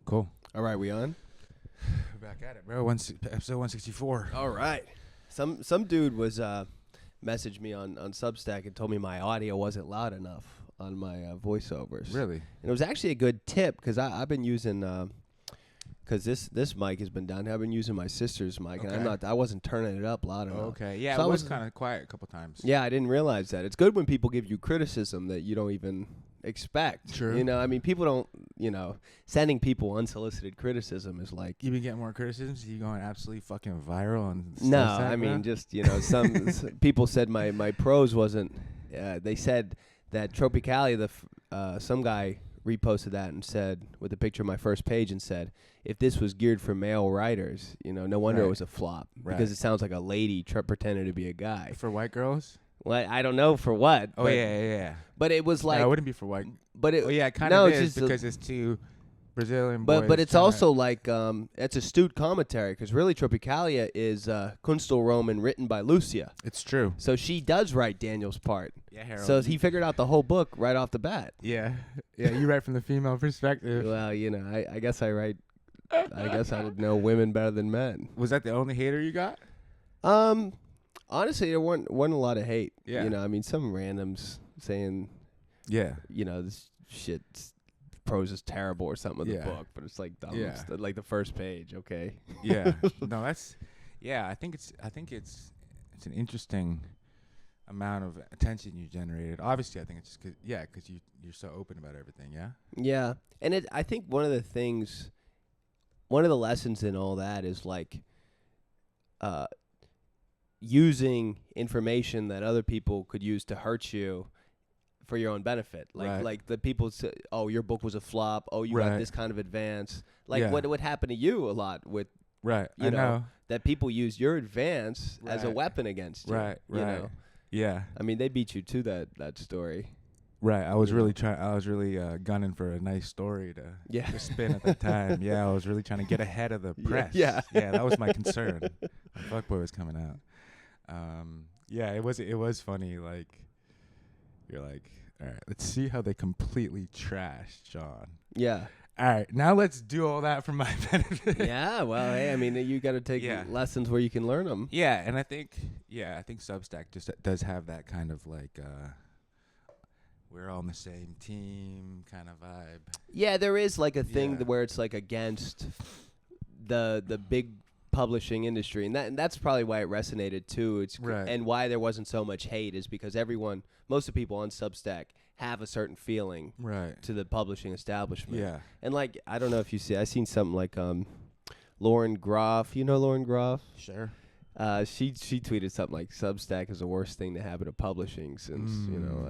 Cool. All right, we on? We're back at it, bro. Episode 164. All right. Some dude was messaged me on Substack and told me my audio wasn't loud enough on my voiceovers. Really? And it was actually a good tip because I've been using because this mic has been down. I've been using my sister's mic, and I wasn't turning it up loud enough. Okay. Yeah, so it was kind of quiet a couple times. Yeah, I didn't realize that. It's good when people give you criticism that you don't even expect. True. You know, I mean, people don't, sending people unsolicited criticism is like. You been getting more criticisms? You going absolutely fucking viral on No, Substack, I mean, bro? just, some people said my prose wasn't, they said that Tropicalia, some guy reposted that and said, with a picture of my first page, and said, if this was geared for male writers, no wonder it was a flop. Right. Because it sounds like a lady pretending to be a guy. For white girls? Well, I don't know for what. Oh, yeah. But it was like. No, it wouldn't be for white. But it, Oh, yeah, it kind no, of it's is just because it's two Brazilian boys. But it's trying also like, it's astute commentary, because really Tropicalia is Kunstelroman written by Lucia. It's true. So she does write Daniel's part. Yeah, Harold. So he figured out the whole book right off the bat. Yeah, you write from the female perspective. Well, I guess I write. I guess I would know women better than men. Was that the only hater you got? Honestly, there weren't a lot of hate. Yeah. I mean, some randoms saying, Yeah. this shit prose is terrible or something of the book, but it's like dumb. Yeah. Like the first page, okay. Yeah. No, that's. Yeah, I think it's an interesting amount of attention you generated. Obviously, I think it's just because you're so open about everything. Yeah. Yeah, and I think one of the lessons in all that is like using information that other people could use to hurt you for your own benefit. Like the people say, oh, your book was a flop. Oh, you got this kind of advance. Like what would happen to you a lot with, right. you know, that people use your advance as a weapon against you. Right. You know? Yeah. I mean, they beat you to that story. Right. I was really gunning for a nice story to spin at the time. Yeah, I was really trying to get ahead of the press. Yeah. Yeah, that was my concern when Fuckboy was coming out. Yeah, it was funny. Like, you're like, all right, let's see how they completely trashed Sean. Yeah. All right, now let's do all that for my benefit. Yeah, well, hey, I mean, you got to take lessons where you can learn them. Yeah, and I think Substack just does have that kind of like, we're all on the same team kind of vibe. Yeah, there is like a thing where it's like against the big publishing industry, and that's probably why it resonated too. It's and why there wasn't so much hate is because most of the people on Substack have a certain feeling to the publishing establishment. Yeah, and like I don't know if you see, I seen something like Lauren Groff. You know Lauren Groff? Sure. She tweeted something like Substack is the worst thing to happen to publishing since I don't know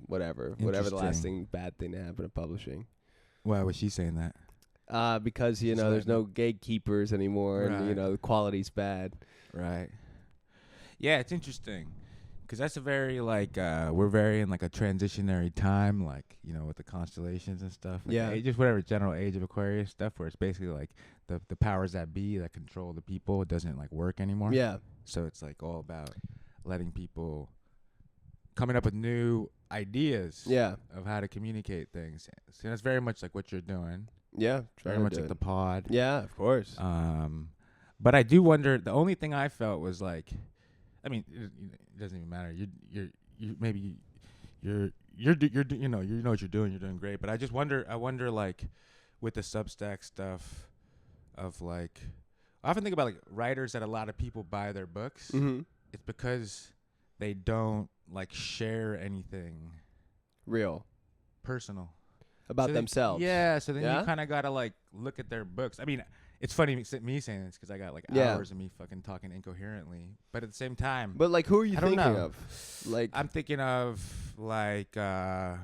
whatever the last bad thing to happen to publishing. Why was she saying that? Because there's no gatekeepers anymore, and the quality's bad. Right. Yeah, it's interesting, because that's a very we're very in like a transitionary time, like with the constellations and stuff. Like just whatever general age of Aquarius stuff, where it's basically like the powers that be that control the people doesn't like work anymore. Yeah. So it's like all about letting people coming up with new ideas. Of how to communicate things. So that's very much like what you're doing. Yeah, very much like the pod. Yeah, of course. But I do wonder. The only thing I felt was like, I mean, it doesn't even matter. You know what you're doing. You're doing great. But I just wonder. I wonder like, with the Substack stuff, of like, I often think about like writers that a lot of people buy their books. Mm-hmm. It's because they don't like share anything real, personal. About themselves. Yeah, so then you kind of got to like look at their books. I mean, it's funny me saying this because I got like hours of me fucking talking incoherently. But at the same time. But like, who are you thinking of? Like, I'm thinking of like the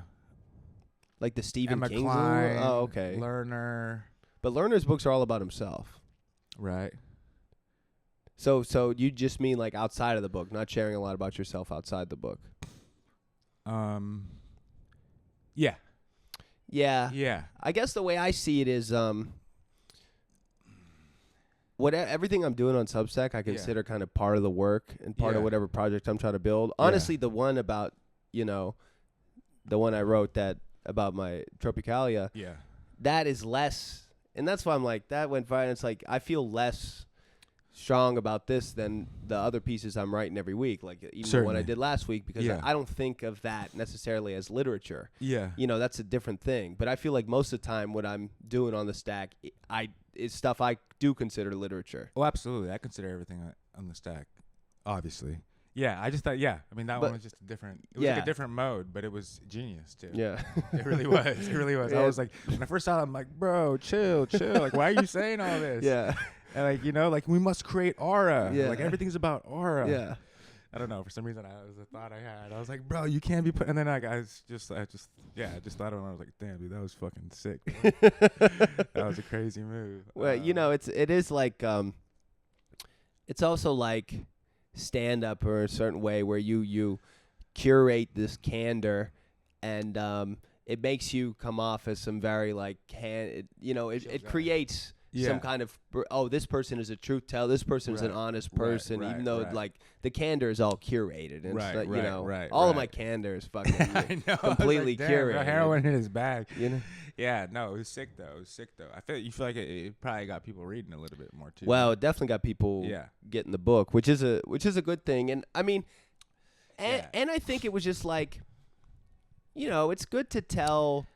Stephen Emma King. Klein, oh, okay. Lerner. But Lerner's books are all about himself. Right. So you just mean like outside of the book, not sharing a lot about yourself outside the book. Yeah. Yeah. I guess the way I see it is everything I'm doing on Substack I consider kind of part of the work and part of whatever project I'm trying to build. Honestly, the one about, the one I wrote that about my Tropicalia. Yeah. that is less, and that's why I'm like, that went fine. It's like, I feel less strong about this than the other pieces I'm writing every week, like even the one I did last week, because I don't think of that necessarily as literature. Yeah. You know, that's a different thing. But I feel like most of the time what I'm doing on the stack, is stuff I do consider literature. Oh, absolutely. I consider everything on the stack, obviously. Yeah, I just thought, I mean, that one was just a different, it was like a different mode, but it was genius, too. Yeah. It really was. It really was. Yeah. I was like, when I first saw it, I'm like, bro, chill. Like, why are you saying all this? Yeah. And like, you know, like, we must create aura. Yeah. Like, everything's about aura. Yeah. I don't know. For some reason, it was a thought I had. I was like, bro, you can't be put. And then I just thought of it. And I was like, damn, dude, that was fucking sick. That was a crazy move. Well, you know, it is like, it's also like stand up or a certain way where you curate this candor, and it makes you come off as some very like it creates some kind of, this person is a truth teller, this person is an honest person, even though like the candor is all curated, and all of my candor is fucking completely curated. Bro, heroin in his bag, you know. Yeah, no, it was sick though. I feel like it probably got people reading a little bit more too. Well, it definitely got people getting the book, which is a good thing. And I mean, and I think it was just like, you know, it's good to tell.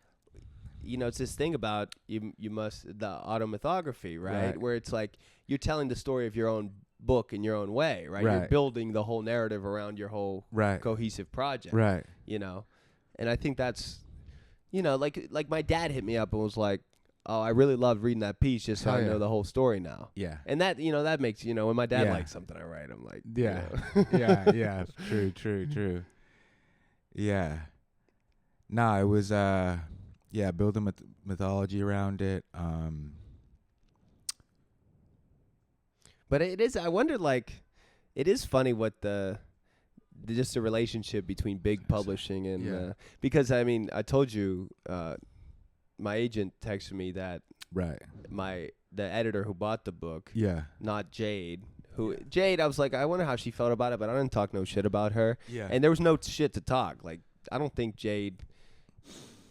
You know, it's this thing about the automythography, right? Where it's like you're telling the story of your own book in your own way, right? You're building the whole narrative around your whole cohesive project, right? You know, and I think that's, you know, like my dad hit me up and was like, "Oh, I really loved reading that piece, just so I know the whole story now." Yeah, and that, you know, that makes, you know, when my dad likes something I write, I'm like, you know. True. Yeah, nah, it was building mythology around it. But it is, I wonder, like, it is funny what just the relationship between big publishing and because I mean, I told you, my agent texted me that the editor who bought the book, not Jade, Jade, I was like, I wonder how she felt about it, but I didn't talk no shit about her. And there was no shit to talk. Like, I don't think Jade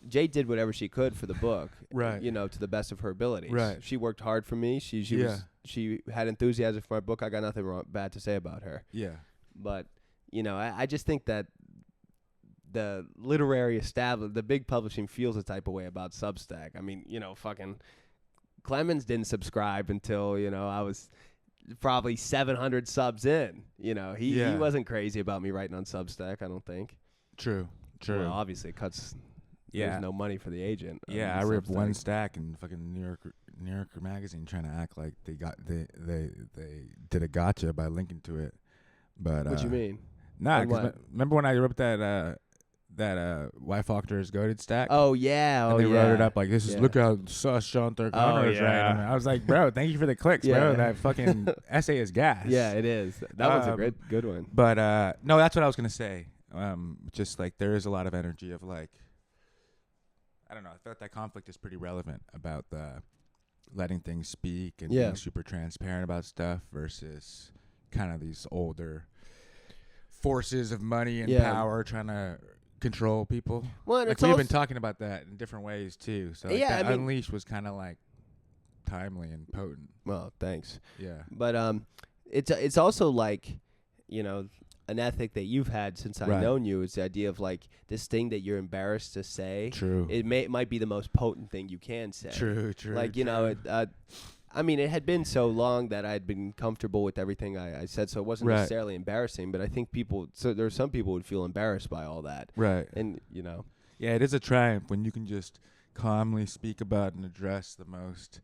did whatever she could for the book, you know, to the best of her abilities. She worked hard for me. She had enthusiasm for my book. I got nothing bad to say about her. But, you know, I just think that the literary the big publishing feels a type of way about Substack. I mean, you know, fucking Clemens didn't subscribe until, you know, I was probably 700 subs in. You know, he wasn't crazy about me writing on Substack, I don't think. True. Well, obviously it cuts... There's no money for the agent. I ripped one stack in fucking New Yorker magazine trying to act like they did a gotcha by linking to it. But what you mean? Nah, cause remember when I ripped that Why Faulkner is Goated stack? Oh yeah, and they wrote it up like, this is look how sus Sean O'Connor is right. I was like, bro, thank you for the clicks, bro. That fucking essay is gas. Yeah, it is. That one's a good one. But no, that's what I was gonna say. Just like there is a lot of energy of like, I don't know. I thought that conflict is pretty relevant about letting things speak and being super transparent about stuff versus kind of these older forces of money and power trying to control people. Well, like we've been talking about that in different ways too. So like that Unleashed was kind of like timely and potent. Well, thanks. Yeah. But it's also like, you know, an ethic that you've had since I've known you is the idea of like this thing that you're embarrassed to say. True. It might be the most potent thing you can say. True. Like, you know, I mean, it had been so long that I'd been comfortable with everything I said, so it wasn't necessarily embarrassing. But I think there are some people who would feel embarrassed by all that. Right. And, you know. Yeah, it is a triumph when you can just calmly speak about and address the most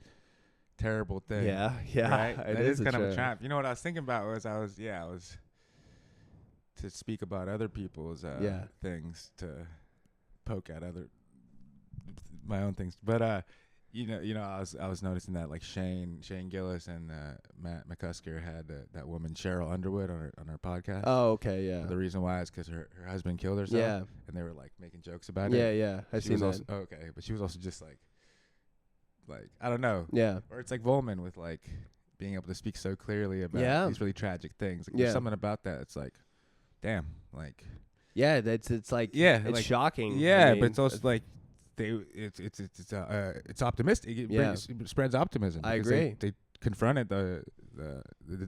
terrible thing. Yeah. Right? It is kind of a triumph. You know what I was thinking about was I was to speak about other people's things, to poke at my own things. But you know, I was noticing that like Shane Gillis and Matt McCusker had that woman Cheryl Underwood on her podcast. Oh, okay, yeah. The reason why is because her husband killed herself. Yeah, and they were like making jokes about it. Yeah. I see that. Also, okay, but she was also just like I don't know. Yeah. Or it's like Vollmann with like being able to speak so clearly about these really tragic things. Like, there's something about that. It's like, damn, like. Yeah, it's like it's like, shocking. Yeah, but it's also like it's optimistic. It spreads optimism. I agree. They confronted the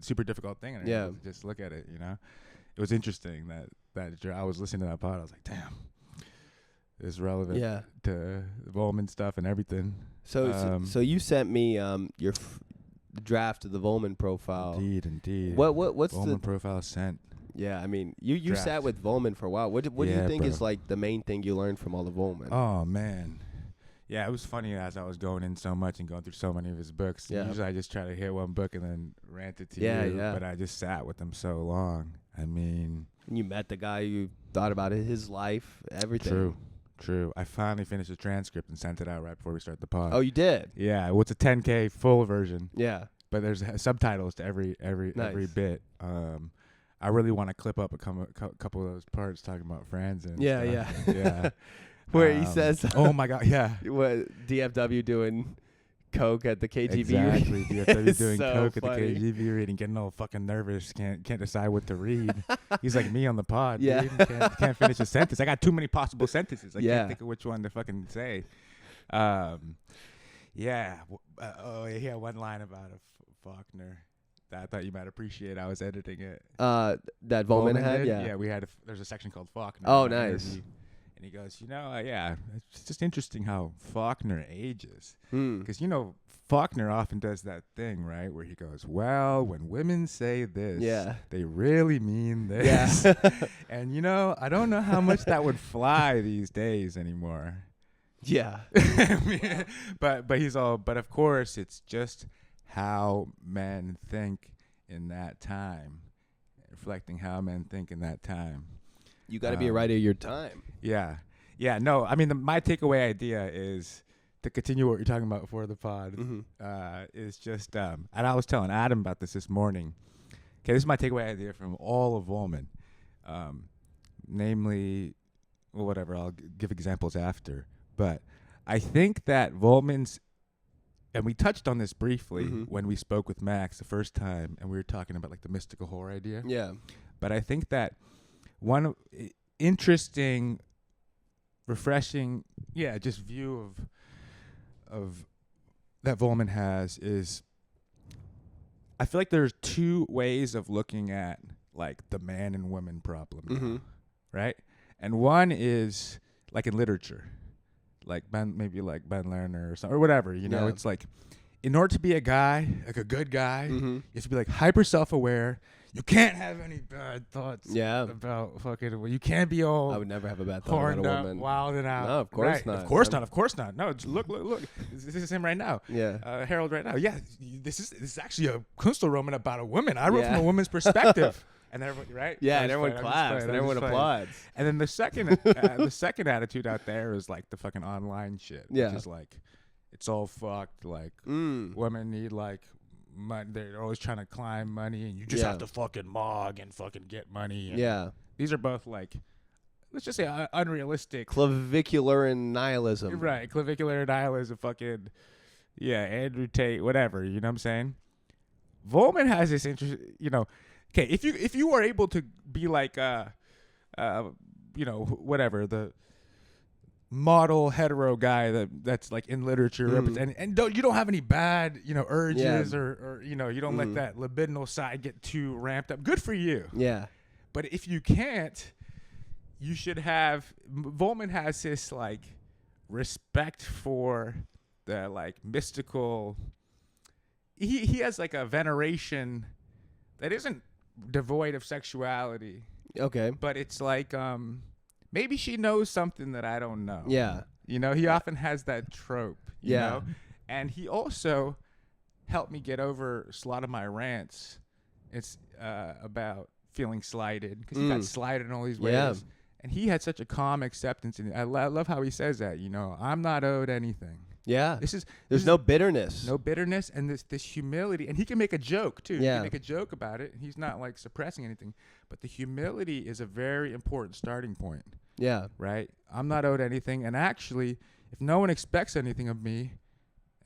super difficult thing and just look at it. It was interesting that I was listening to that pod. I was like, damn, it's relevant to Vollmann stuff and everything. So you sent me your draft of the Vollmann profile. Indeed. What's Vollmann the profile sent? Yeah, I mean, you sat with Vollmann for a while. What do you think is like the main thing you learned from all the Vollmann? Oh man, yeah, it was funny as I was going in so much and going through so many of his books. Yeah. Usually I just try to hit one book and then rant it to you. Yeah. But I just sat with him so long. I mean, you met the guy. You thought about his life, everything. True. I finally finished the transcript and sent it out right before we started the pod. Oh, you did? Yeah. Well, it's a 10K full version. Yeah. But there's subtitles to every bit. I really want to clip up a couple of those parts talking about friends and yeah. Where he says, "Oh my God, yeah." What DFW doing coke at the KGB? Exactly, DFW doing so coke funny. at the KGB reading, getting all fucking nervous, can't decide what to read. He's like me on the pod. Yeah, dude. Can't finish a sentence. I got too many possible sentences. I can't think of which one to fucking say. He had one line about a Faulkner that I thought you might appreciate. I was editing it. That Vollmann had? Yeah. Yeah, we had there's a section called Faulkner. Oh, nice. Interview. And he goes, it's just interesting how Faulkner ages. Because, Faulkner often does that thing, right, where he goes, well, when women say this, they really mean this. Yeah. And, I don't know how much that would fly these days anymore. Yeah. But of course, it's just how men think in that time, reflecting how men think in that time. You got to be a writer of your time. Yeah. No, I mean, my takeaway idea is to continue what you're talking about before the pod. Is just, and I was telling Adam about this morning. Okay, this is my takeaway idea from all of Vollmann. Namely, well, whatever, I'll give examples after. But I think that Vollmann's, and we touched on this briefly when we spoke with Max the first time, and we were talking about like the mystical horror idea. Yeah. But I think that one interesting, refreshing, just view of that Vollmann has is, I feel like there's two ways of looking at like the man and woman problem, right? And one is like in literature, like Ben Lerner or something or whatever, it's like, in order to be a guy, like a good guy, you have to be like hyper self-aware. You can't have any bad thoughts about fucking. You can't be all. I would never have a bad thought about a woman. Wild and out. No, of course not. Of course not. No, just look. This is him right now. Yeah. Harold right now. Yeah, this is actually a Kunstlerroman about a woman. I wrote from a woman's perspective. And everyone, right? Yeah, and everyone claps and everyone applauds. And then the second attitude out there is like the fucking online shit. Yeah. Which is like, it's all fucked. Like, women need like money. They're always trying to climb money, and you just have to fucking mog and fucking get money. And these are both like, let's just say unrealistic. Clavicular and nihilism. Right, clavicular nihilism. Fucking, Andrew Tate, whatever. You know what I'm saying? Vollmann has this interest. Okay, if you are able to be like whatever, the model hetero guy that's like in literature and you don't have any bad urges or you don't let that libidinal side get too ramped up. Good for you. Yeah. But if you can't, you should have. Vollmann has this like respect for the like mystical. He has like a veneration that isn't devoid of sexuality. Okay. But it's like maybe she knows something that I don't know. Yeah. He often has that trope, you know? And he also helped me get over a lot of my rants. It's about feeling slighted because he got slighted in all these ways. Yeah. And he had such a calm acceptance. And I love how he says that, I'm not owed anything. Yeah. There's no bitterness. No bitterness and this humility. And he can make a joke, too. Yeah. He can make a joke about it. He's not, like, suppressing anything. But the humility is a very important starting point. Yeah. Right? I'm not owed anything. And actually, if no one expects anything of me,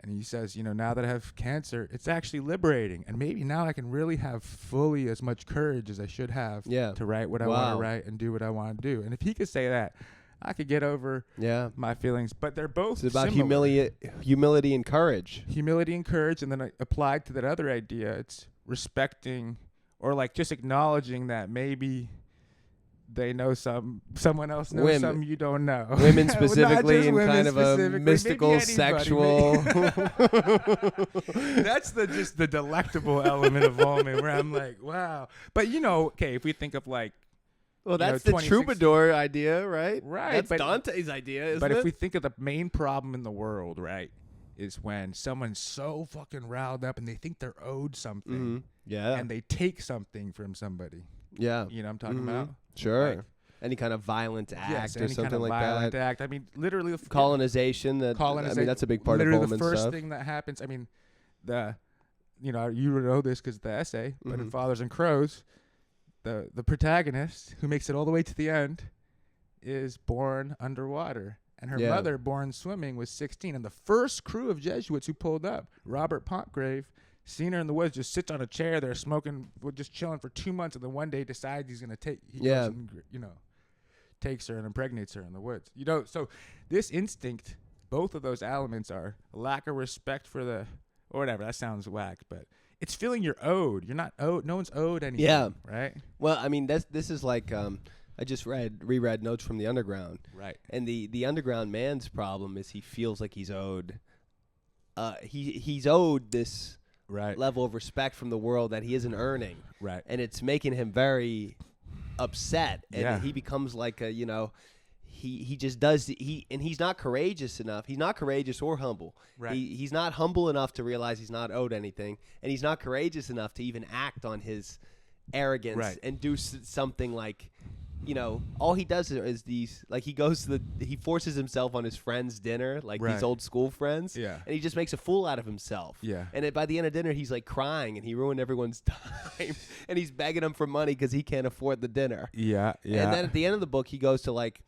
and he says, now that I have cancer, it's actually liberating. And maybe now I can really have fully as much courage as I should have to write what I want to write and do what I want to do. And if he could say that, I could get over my feelings. But they're both it's about similar. humility and courage. Humility and courage, and then applied to that other idea, it's respecting or like just acknowledging that maybe they know someone else knows something you don't know. Women specifically in kind of a mystical, sexual. That's just the delectable element of Vollmann, where I'm like, wow. But okay, if we think of like, well, that's the troubadour idea, right? Right. That's Dante's idea, isn't it? But if we think of the main problem in the world, right, is when someone's so fucking riled up and they think they're owed something. Mm-hmm. Yeah. And they take something from somebody. Yeah. You know what I'm talking about? Sure. Like, any kind of violent act or something kind of like violent that. act. I mean, literally. Colonization. I mean, that's a big part of Vollmann's stuff. Literally the first thing that happens, I mean, you know this because of the essay, but in Fathers and Crows, the protagonist, who makes it all the way to the end, is born underwater. And her mother, born swimming, was 16. And the first crew of Jesuits who pulled up, Robert Pontgrave, seen her in the woods, just sits on a chair there smoking, just chilling for 2 months, and then one day decides he's going to take, goes and, takes her and impregnates her in the woods. So this instinct, both of those elements are lack of respect for or whatever. That sounds whack, but it's feeling you're owed. You're not owed. No one's owed anything. Yeah. Right? Well, I mean, this is like, I just reread Notes from the Underground. Right. And the underground man's problem is he feels like he's owed. He's owed this level of respect from the world that he isn't earning. Right. And it's making him very upset. And he becomes like a, he just does, and he's not courageous enough. He's not courageous or humble. Right. He's not humble enough to realize he's not owed anything. And he's not courageous enough to even act on his arrogance and do something like, all he does is these, like he forces himself on his friend's dinner, like these old school friends. Yeah. And he just makes a fool out of himself. Yeah. And by the end of dinner, he's like crying and he ruined everyone's time. And he's begging them for money because he can't afford the dinner. Yeah. Yeah. And then at the end of the book, he goes to like,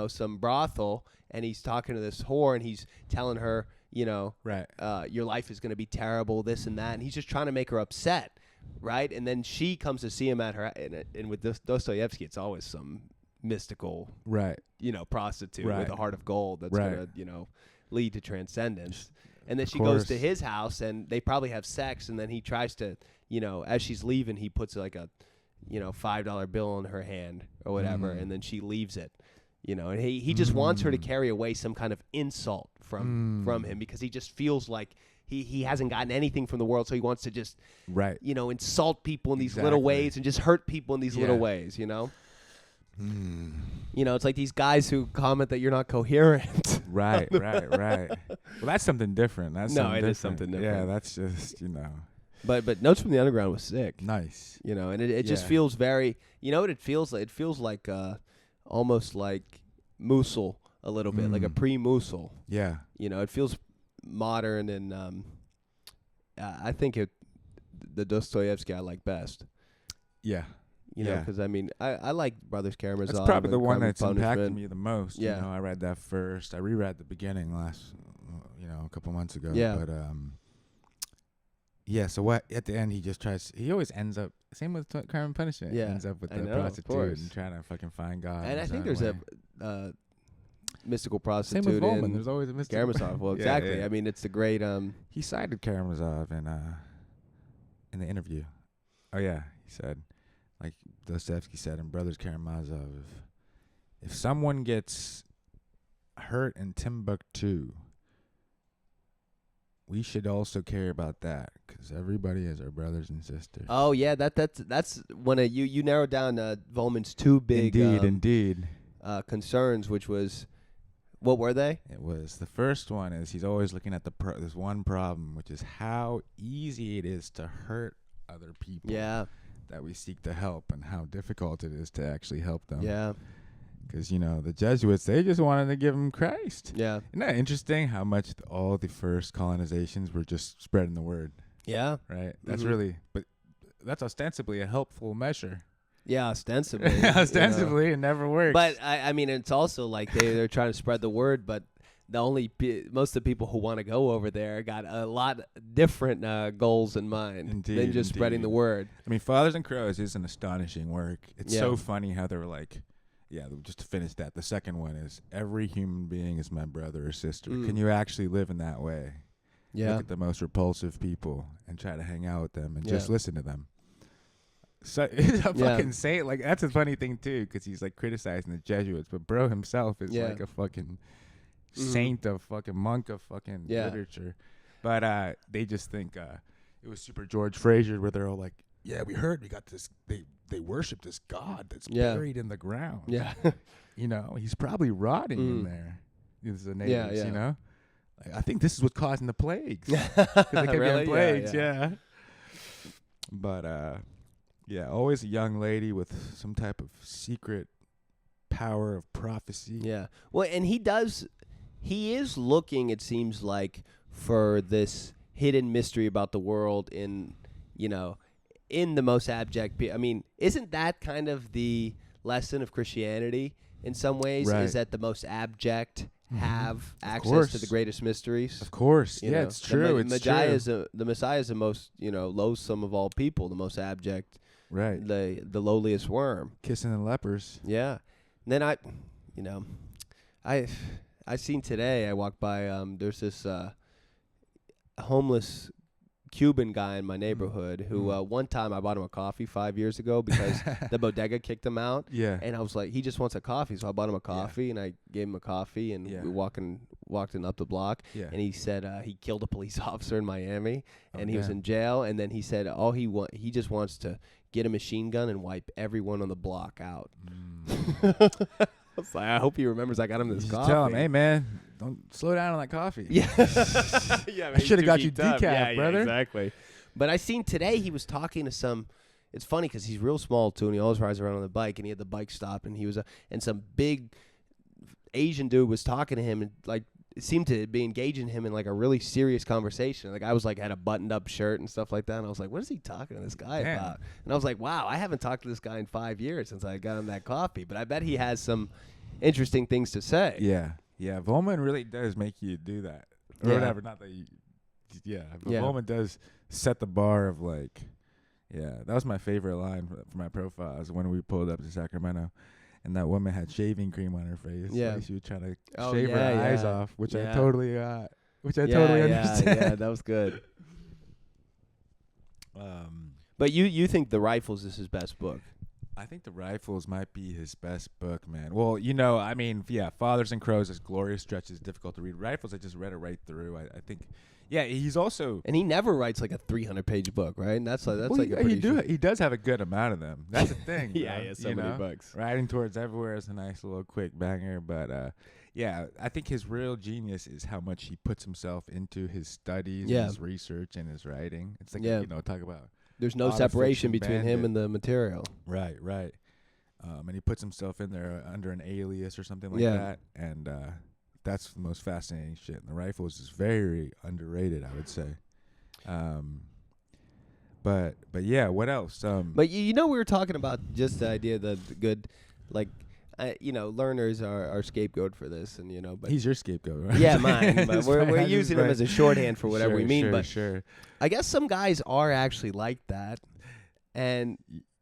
some brothel and he's talking to this whore and he's telling her, your life is going to be terrible, this and that. And he's just trying to make her upset. Right, and then she comes to see him at her, and with Dostoyevsky, it's always some mystical, prostitute with a heart of gold that's gonna, lead to transcendence. And then she goes to his house, and they probably have sex, and then he tries to, as she's leaving, he puts like a, $5 bill in her hand or whatever, and then she leaves it, and he just wants her to carry away some kind of insult from him because he just feels like. He hasn't gotten anything from the world, so he wants to just, insult people in these little ways and just hurt people in these little ways, It's like these guys who comment that you're not coherent. Right. Well, that's something different. Is something different. Yeah, that's just, But Notes from the Underground was sick. Nice. And it just feels very, what it feels like? It feels like almost like Musil a little bit, like a pre-Musil. Yeah. It feels modern, and I think the Dostoyevsky I like best. Yeah. Because I mean, I like Brothers Karamazov. That's probably the one that's impacted me the most. Yeah. I read that first. I reread the beginning last, a couple months ago. Yeah. But so what? At the end, he just tries. He always ends up. Same with Crime and Punishment. Yeah. He ends up with the prostitute and trying to fucking find God. And I think there's a mystical prostitute. Same with Vollmann. There's always a mystical Karamazov. Well, exactly. Yeah. I mean, it's the great. He cited Karamazov in the interview. Oh yeah, he said, like Dostoevsky said in Brothers Karamazov, if someone gets hurt in Timbuktu, we should also care about that because everybody is our brothers and sisters. Oh yeah, that's when you narrowed down Vollmann's two big indeed concerns, which was. What were they? It was, the first one is he's always looking at this one problem, which is how easy it is to hurt other people that we seek to help and how difficult it is to actually help them. Yeah. Because, the Jesuits, they just wanted to give them Christ. Yeah. Isn't that interesting how much all the first colonizations were just spreading the word? Yeah. Right? That's really, but that's ostensibly a helpful measure. Yeah, ostensibly. It never works. But I mean, it's also like they're trying to spread the word, but most of the people who want to go over there got a lot different goals in mind than just spreading the word. I mean, Fathers and Crows is an astonishing work. It's so funny how they were like, just to finish that, the second one is every human being is my brother or sister. Can you actually live in that way? Yeah. Look at the most repulsive people and try to hang out with them and just listen to them. So he's a fucking saint. Like, that's a funny thing too, because he's like criticizing the Jesuits, but bro himself is like a fucking saint of fucking monk of fucking literature. But they just think it was super George Fraser, where they're all like, yeah, we heard we got this. They worship this god that's buried in the ground. Yeah. You know, he's probably rotting in there. These are natives, you know. Like, I think this is what's causing the plagues. Because they kept getting plagues, But always a young lady with some type of secret power of prophecy. Yeah. Well, and he is looking, it seems like, for this hidden mystery about the world in the most abject. I mean, isn't that kind of the lesson of Christianity in some ways? Right. Is that the most abject have access to the greatest mysteries? Of course. It's true. The Messiah is the most, loathsome of all people, the most abject. Right. The lowliest worm. Kissing the lepers. Yeah. And then I seen today, I walked by, there's this homeless Cuban guy in my neighborhood who one time I bought him a coffee 5 years ago because the bodega kicked him out. Yeah. And I was like, he just wants a coffee. So I bought him a coffee and I gave him a coffee and we walked in up the block. Yeah. And he said he killed a police officer in Miami and he was in jail. And then he said he just wants to get a machine gun and wipe everyone on the block out. I was like, I hope he remembers I got him this coffee. Tell him, hey man, don't slow down on that coffee. Yeah. I should have got you decaf, brother. Yeah, exactly. But I seen today he was talking to some. It's funny because he's real small too, and he always rides around on the bike. And he had the bike stop, and he was and some big Asian dude was talking to him, and like it seemed to be engaging him in like a really serious conversation. Like I was like had a buttoned up shirt and stuff like that, and I was like, what is he talking to this guy about? And I was like, wow, I haven't talked to this guy in 5 years since I got him that coffee. But I bet he has some interesting things to say. Yeah. Yeah, Vollmann really does make you do that. Or whatever, not that you... Vollmann does set the bar of like... Yeah, that was my favorite line for my profile. Was when we pulled up to Sacramento. And that woman had shaving cream on her face. Yeah. Like she was trying to shave her eyes off, which I totally understand. Yeah, that was good. But you think The Rifles is his best book? I think The Rifles might be his best book, man. Well, I mean, Fathers and Crows, this glorious stretch is difficult to read. Rifles, I just read it right through. I think, he's also... And he never writes like a 300-page book, right? And that's a pretty... He does have a good amount of them. That's the thing. He has so many books. Riding Towards Everywhere is a nice little quick banger, but I think his real genius is how much he puts himself into his studies, his research, and his writing. It's like, talk about... There's no separation between him and the material. Right. And he puts himself in there under an alias or something like that. And that's the most fascinating shit. And The Rifles is very underrated, I would say. But what else? But we were talking about just the idea that the good, like, learners are scapegoat for this, and but he's your scapegoat, right? Yeah, mine. But we're using him as a shorthand for whatever we mean. Sure. I guess some guys are actually like that, and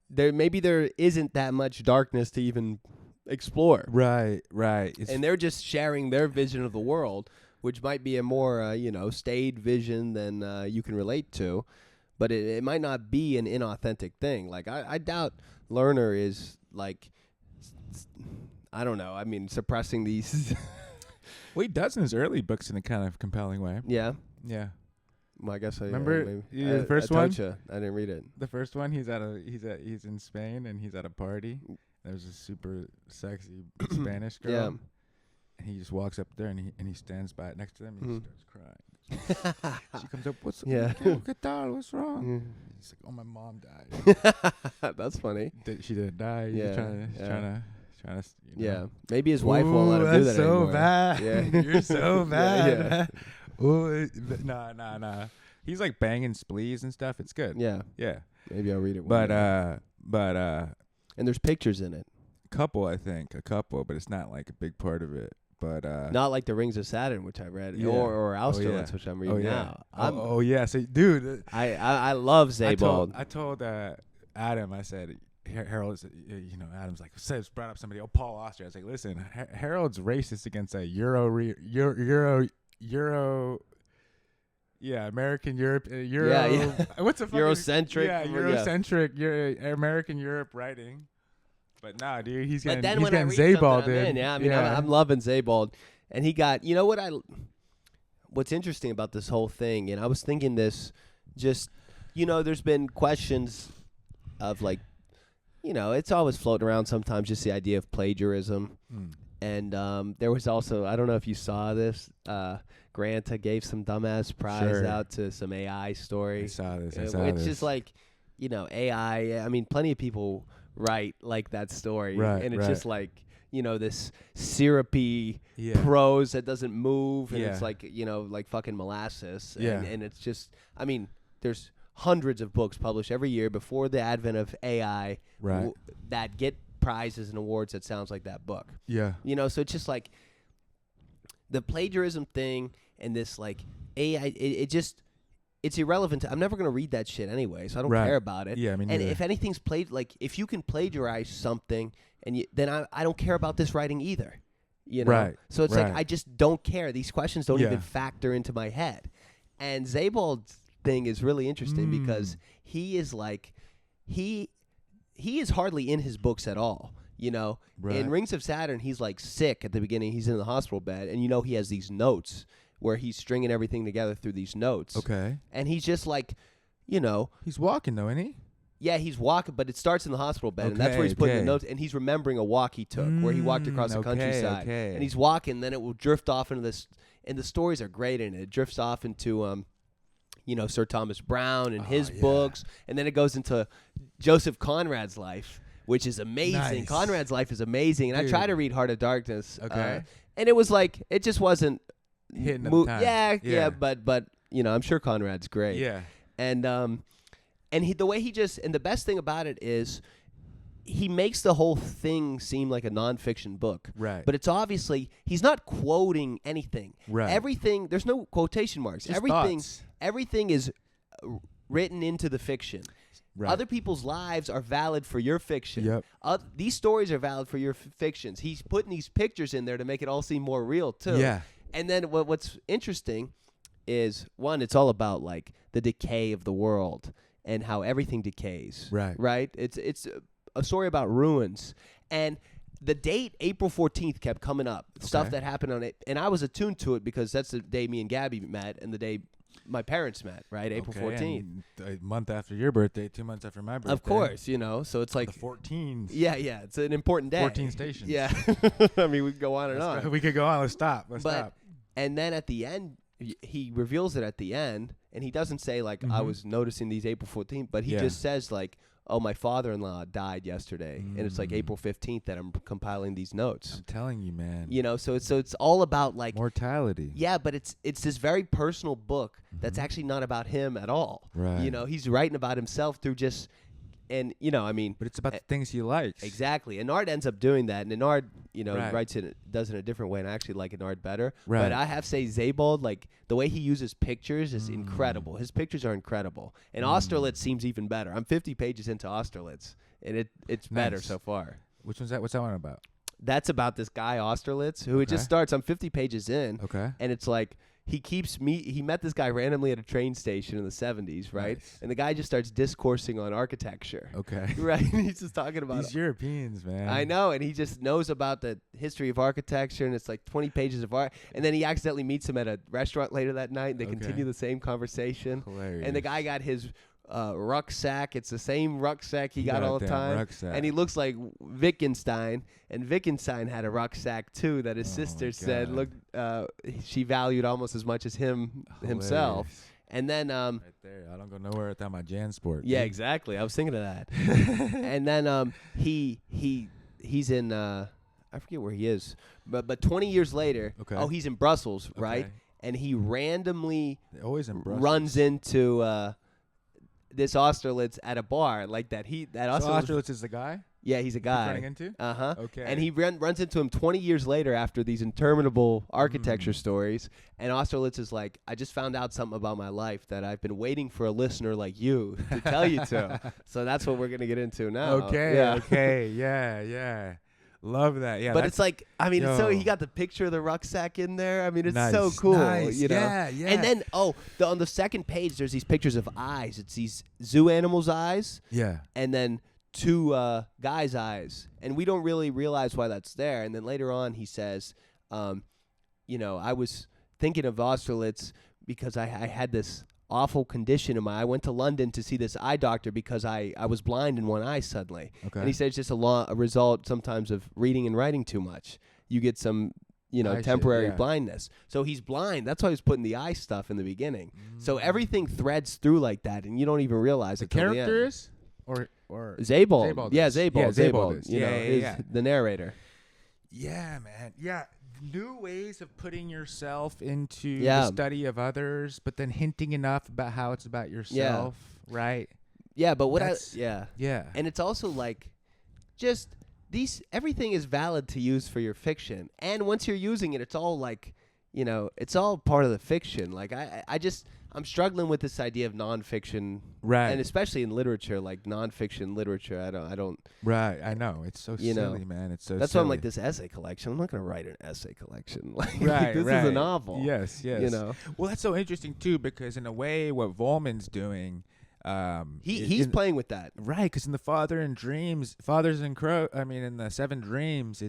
there isn't that much darkness to even explore. Right. And they're just sharing their vision of the world, which might be a more staid vision than you can relate to, but it might not be an inauthentic thing. Like I doubt Lerner is like. I don't know. I mean, suppressing these. Well, he does in his early books in a kind of compelling way. Yeah. Yeah. Well, I guess I remember the first one. I didn't read it. The first one, he's in Spain and he's at a party. There's a super sexy Spanish girl. Yeah. And he just walks up there and he stands by it next to them and he starts crying. She comes up, what's wrong? Yeah. He's like, oh, my mom died. That's funny. She didn't die. He's trying to. Yeah, maybe his wife won't let him do that so anymore. Bad. Yeah, you're so bad. Nah. He's like banging splees and stuff. It's good. Yeah. Maybe I'll read it. But and there's pictures in it. A couple, but it's not like a big part of it. But not like the Rings of Saturn, which I read, or Austerlitz, which I'm reading now. So, dude, I love Sebald. I told Adam, I said, Harold's, Adam's like, brought up somebody, Paul Auster. I was like, listen, Harold's racist against a Euro, American Europe, what's the fucking Eurocentric, American Europe writing. But nah, dude, he's getting Sebald, dude. I'm loving Sebald, and he got, what's interesting about this whole thing, and I was thinking this, just, there's been questions of like, it's always floating around sometimes, just the idea of plagiarism. And there was also, I don't know if you saw this, Granta gave some dumbass prize out to some AI story. I saw this. It's just like, AI, I mean, plenty of people write like that story. Right, and it's just like, this syrupy prose that doesn't move. And it's like, like fucking molasses. And it's just, I mean, there's hundreds of books published every year before the advent of AI that get prizes and awards that sounds like that book. Yeah. So it's just like the plagiarism thing and this like AI, it's irrelevant. I'm never going to read that shit anyway, so I don't care about it. Yeah, I mean, and if anything's like if you can plagiarize something, and then I don't care about this writing either. Right. So it's like I just don't care. These questions don't even factor into my head. And Sebald's thing is really interesting because he is like he is hardly in his books at all. In Rings of Saturn, he's like sick at the beginning. He's in the hospital bed, and he has these notes where he's stringing everything together through these notes. Okay. And he's just like, he's walking though, isn't he? Yeah, he's walking, but it starts in the hospital bed, and that's where he's putting the notes. And he's remembering a walk he took where he walked across the countryside. Okay. And he's walking, then it will drift off into this, and the stories are great in it. It drifts off into Sir Thomas Browne and his books, and then it goes into Joseph Conrad's life, which is amazing. Nice. Conrad's life is amazing, and I try to read Heart of Darkness. Okay. And it was like, it just wasn't hitting at the time. Yeah, but I'm sure Conrad's great. Yeah. And the way and the best thing about it is he makes the whole thing seem like a nonfiction book. Right. But it's obviously, he's not quoting anything. Right. Everything, there's no quotation marks. Just Everything is written into the fiction. Right. Other people's lives are valid for your fiction. Yep. These stories are valid for your fictions. He's putting these pictures in there to make it all seem more real, too. Yeah. And then what's interesting is, one, it's all about, like, the decay of the world and how everything decays. Right? It's a story about ruins. And the date, April 14th, kept coming up. Stuff that happened on it. And I was attuned to it because that's the day me and Gabby met and the day my parents met, right? April 14th. A month after your birthday, 2 months after my birthday. Of course, so it's like the 14s. Yeah, it's an important day. 14 stations. Yeah. I mean, we could go on and on. We could go on. Let's stop. And then at the end, he reveals it at the end, and he doesn't say, like, I was noticing these April 14th, but he just says, like, oh, my father-in-law died yesterday, and it's like April 15th that I'm compiling these notes. I'm telling you, man. So it's all about, like, mortality. Yeah, but it's this very personal book that's actually not about him at all. Right. He's writing about himself through just, and I mean, but it's about the things he likes. Exactly. And Nard ends up doing that, and Nard, does it in a different way, and I actually like Nard better. Right. But I have to say, Sebald, like, the way he uses pictures is incredible. His pictures are incredible. And Austerlitz seems even better. I'm 50 pages into Austerlitz, and it's better so far. Which one's that? What's that one about? That's about this guy Austerlitz, who it just starts. I'm 50 pages in. Okay. And it's like, he met this guy randomly at a train station in the 70s, right? Nice. And the guy just starts discoursing on architecture. Okay. Right? He's just talking about these Europeans, man. I know, and he just knows about the history of architecture, and it's like 20 pages of art. And then he accidentally meets him at a restaurant later that night, and they continue the same conversation. Hilarious. And the guy got his rucksack. It's the same rucksack he got all the time. Rucksack. And he looks like Wittgenstein. And Wittgenstein had a rucksack too that his sister said, look, she valued almost as much as himself. And then right there, I don't go nowhere without my JanSport. Yeah, exactly. I was thinking of that. And then he's in I forget where he is, but 20 years later, he's in Brussels, right? And he randomly always in Brussels. runs into this Austerlitz at a bar like that. Austerlitz is the guy? Yeah, he's a guy. Running into? Uh-huh. Okay. And he runs into him 20 years later after these interminable architecture stories. And Austerlitz is like, I just found out something about my life that I've been waiting for a listener like you to tell you to. So that's what we're going to get into now. Okay. Yeah. Okay. Yeah. Love that. Yeah. But it's like, I mean, so he got the picture of the rucksack in there. I mean, it's nice, so cool. Nice. You know? Yeah. And then, on the second page, there's these pictures of eyes. It's these zoo animals' eyes. Yeah. And then 2 guys' eyes, and we don't really realize why that's there. And then later on, he says, I was thinking of Austerlitz because I had this awful condition in my. I went to London to see this eye doctor because I was blind in one eye suddenly. Okay. And he said it's just a result sometimes of reading and writing too much. You get some temporary blindness. So he's blind. That's why he was putting the eye stuff in the beginning. So everything threads through like that, and you don't even realize it. The characters or Sebald. Yeah, Sebald. Sebald. The narrator. Yeah, man. Yeah. New ways of putting yourself into the study of others, but then hinting enough about how it's about yourself, right? Yeah, but Yeah. And it's also like just everything is valid to use for your fiction. And once you're using it, it's all like, it's all part of the fiction. Like I'm struggling with this idea of nonfiction, right? And especially in literature, like nonfiction literature. I don't. Right, I know it's so silly, man. It's so. That's silly. why I'm like this essay collection. I'm not going to write an essay collection. Like, right, this is a novel. Yes. Well, that's so interesting too, because in a way, what Vollmann's doing, he's playing with that, right? Because in the in the 7 Dreams,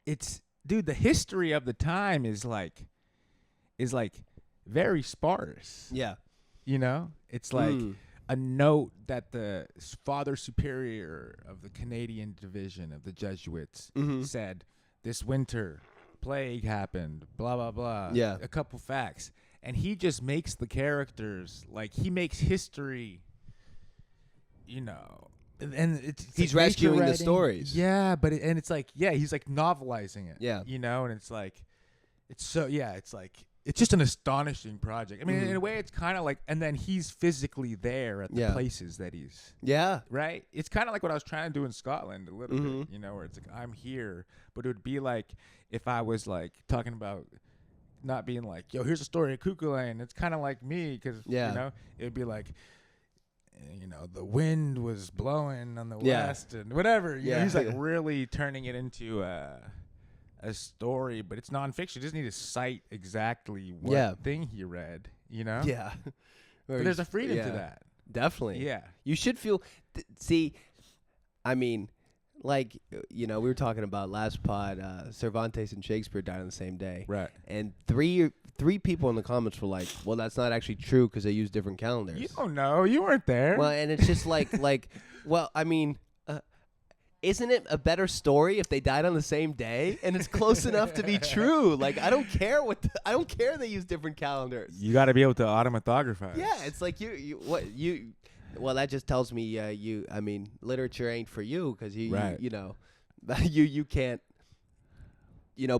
it's dude, the history of the time is like very sparse. Yeah. It's like a note that the Father Superior of the Canadian division of the Jesuits said, this winter, plague happened, blah, blah, blah. Yeah. A couple facts. And he just makes the characters, like, he makes history, and he's like rescuing the stories. Yeah, but it's like, he's like novelizing it. Yeah. And it's like, it's just an astonishing project. I mean, in a way, it's kind of like, and then he's physically there at the places that he's. Yeah. Right? It's kind of like what I was trying to do in Scotland a little bit, where it's like, I'm here. But it would be like if I was like talking about not being like, yo, here's a story of Cuckoo Lane. It's kind of like me because, it would be like, the wind was blowing on the west and whatever. He's like really turning it into a story, but it's nonfiction. You just need to cite exactly what thing he read, Yeah. But there's a freedom to that. Definitely. Yeah. You should feel, I mean, like, we were talking about last pod, Cervantes and Shakespeare died on the same day. Right. And three people in the comments were like, well, that's not actually true because they use different calendars. You don't know. You weren't there. Well, and it's just like, well, I mean, isn't it a better story if they died on the same day and it's close enough to be true? Like, I don't care they use different calendars. You got to be able to automathographize. Yeah, it's like well, that just tells me literature ain't for you because you can't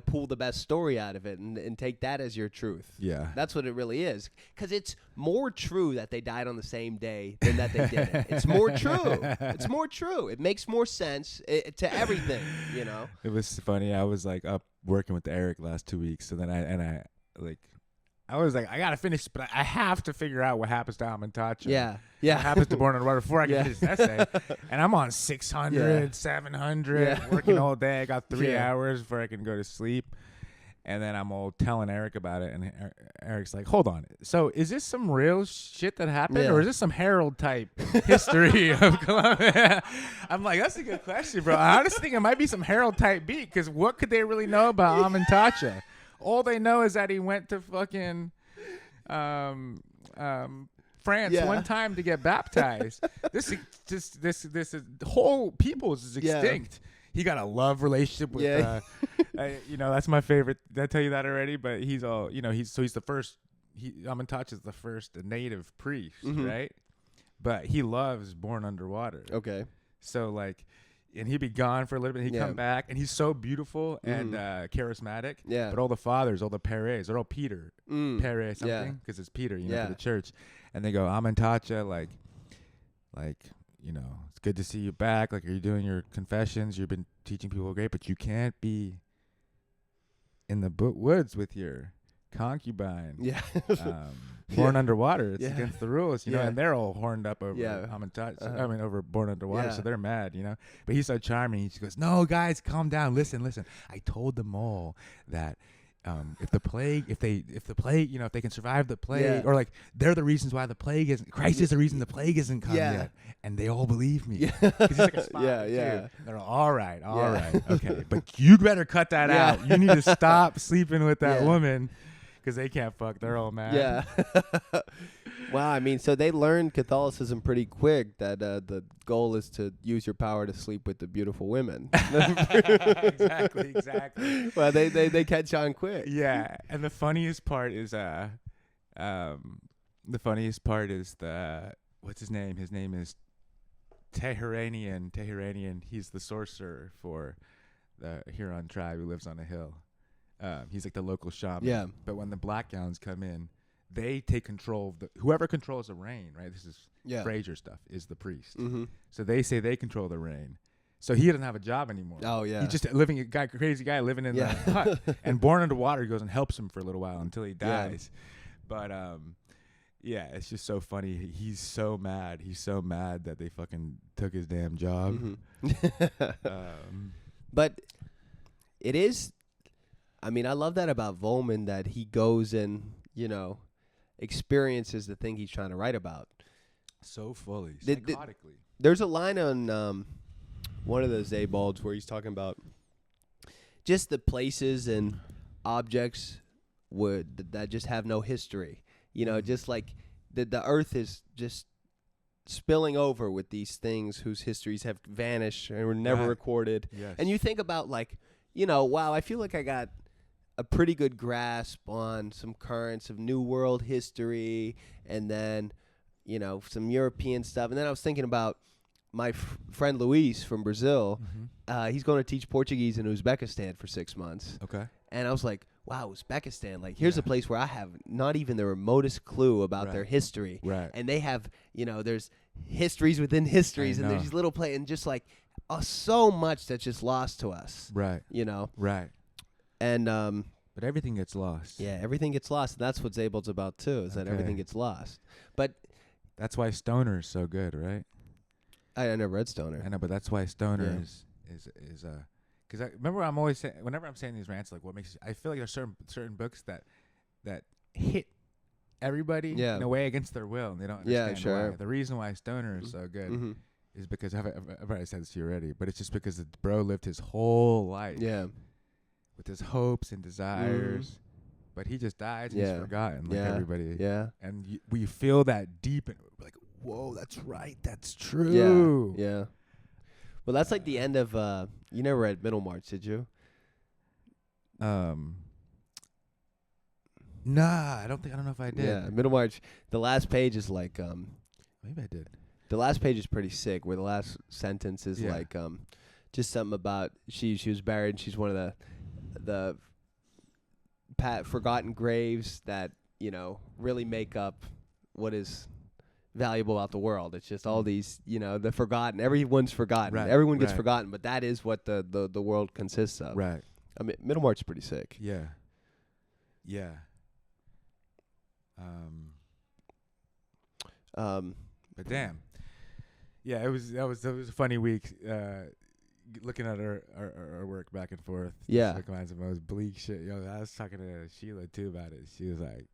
pull the best story out of it and take that as your truth. Yeah. That's what it really is. Because it's more true that they died on the same day than that they didn't. It's more true. It's more true. It makes more sense to everything, It was funny. I was like up working with Eric last 2 weeks. So then I was like, I got to finish, but I have to figure out what happens to Amantacha. Yeah. What happens to Born on Water before I can finish this essay. And I'm on 600, 700, working all day. I got 3 hours before I can go to sleep. And then I'm all telling Eric about it. And Eric's like, hold on. So is this some real shit that happened? Or is this some Herald type history of Columbia? I'm like, that's a good question, bro. I honestly think it might be some Herald type beat because what could they really know about Amantacha? All they know is that he went to fucking France one time to get baptized. This whole people is extinct. He got a love relationship with that's my favorite. Did I tell you that already? But he's all he's the first. Amantacha is the first native priest, right? But he loves Born Underwater. Okay. So like. And he'd be gone for a little bit. He'd come back, and he's so beautiful and charismatic. Yeah. But all the fathers, all the Pères, they're all Peter. Père something, because it's Peter, for the church. And they go, Amantacha, like, it's good to see you back. Like, are you doing your confessions? You've been teaching people great, but you can't be in the woods with your concubine. Yeah. Born underwater. It's against the rules, you know, Yeah. and they're all horned up over over Born Underwater, so they're mad, you know. But he's so charming. He just goes, "No, guys, calm down. Listen. I told them all that if the plague, you know, if they can survive the plague, or like they're the reasons why the plague isn't. Christ is the reason the plague isn't come yet, and they all believe me. Because he's like a spy, too. They're all right, okay, but you better cut that out. You need to stop sleeping with that woman." Because they can't fuck. They're all mad. Yeah. Wow. I mean, so they learned Catholicism pretty quick that the goal is to use your power to sleep with the beautiful women. Exactly. Well, they catch on quick. Yeah. And the funniest part is what's his name? His name is Teheranian. He's the sorcerer for the Huron tribe who lives on a hill. He's like the local shaman. Yeah. But when the black gowns come in, they take control of whoever controls the rain, right? This is Fraser stuff, is the priest. Mm-hmm. So they say they control the rain. So he doesn't have a job anymore. Oh, yeah. He's just crazy guy living in the hut. And Born Underwater goes and helps him for a little while until he dies. But, it's just so funny. He's so mad. He's so mad that they fucking took his damn job. Mm-hmm. But it is... I mean, I love that about Vollmann, that he goes and, you know, experiences the thing he's trying to write about. So fully, psychotically. There's a line on one of the Sebalds where he's talking about just the places and objects that just have no history. You know, just like the earth is just spilling over with these things whose histories have vanished and were never recorded. Yes. And you think about, like, you know, wow, I feel like I got a pretty good grasp on some currents of New World history, and then, you know, some European stuff. And then I was thinking about my friend Luis from Brazil. Mm-hmm. He's going to teach Portuguese in Uzbekistan for 6 months. Okay. And I was like, wow, Uzbekistan, like, here's a place where I have not even the remotest clue about their history. Right. And they have, you know, there's histories within histories, and there's these little and just like so much that's just lost to us. Right. You know? Right. And but everything gets lost. Yeah, everything gets lost, and that's what Sebald's about too. Is that everything gets lost? But that's why Stoner is so good, right? I never read Stoner. I know, but that's why Stoner is because I remember I'm always saying, whenever I'm saying these rants, like, what makes I feel like there's certain books that hit everybody in a way against their will, and they don't understand why. The reason why Stoner is so good is because I've already said this to you already, but it's just because the bro lived his whole life. Yeah. With his hopes and desires, but he just died and he's forgotten, like everybody. Yeah, and we feel that deep, and we're like, whoa, that's right, that's true. Yeah. Well, that's like the end of. You never read Middlemarch, did you? Nah, I don't know if I did. Yeah, Middlemarch. The last page is like. Maybe I did. The last page is pretty sick. Where the last sentence is like, just something about she was buried. And she's one of the forgotten graves that, you know, really make up what is valuable about the world. It's just all these, you know, the forgotten. Everyone's forgotten. Right. Everyone gets forgotten, but that is what the world consists of. Right. I mean, Middlemarch is pretty sick. Yeah. Yeah. But damn. Yeah, it was a funny week. Looking at our work back and forth. Yeah. Like kinds of most bleak shit. Yo, I was talking to Sheila too about it. She was like,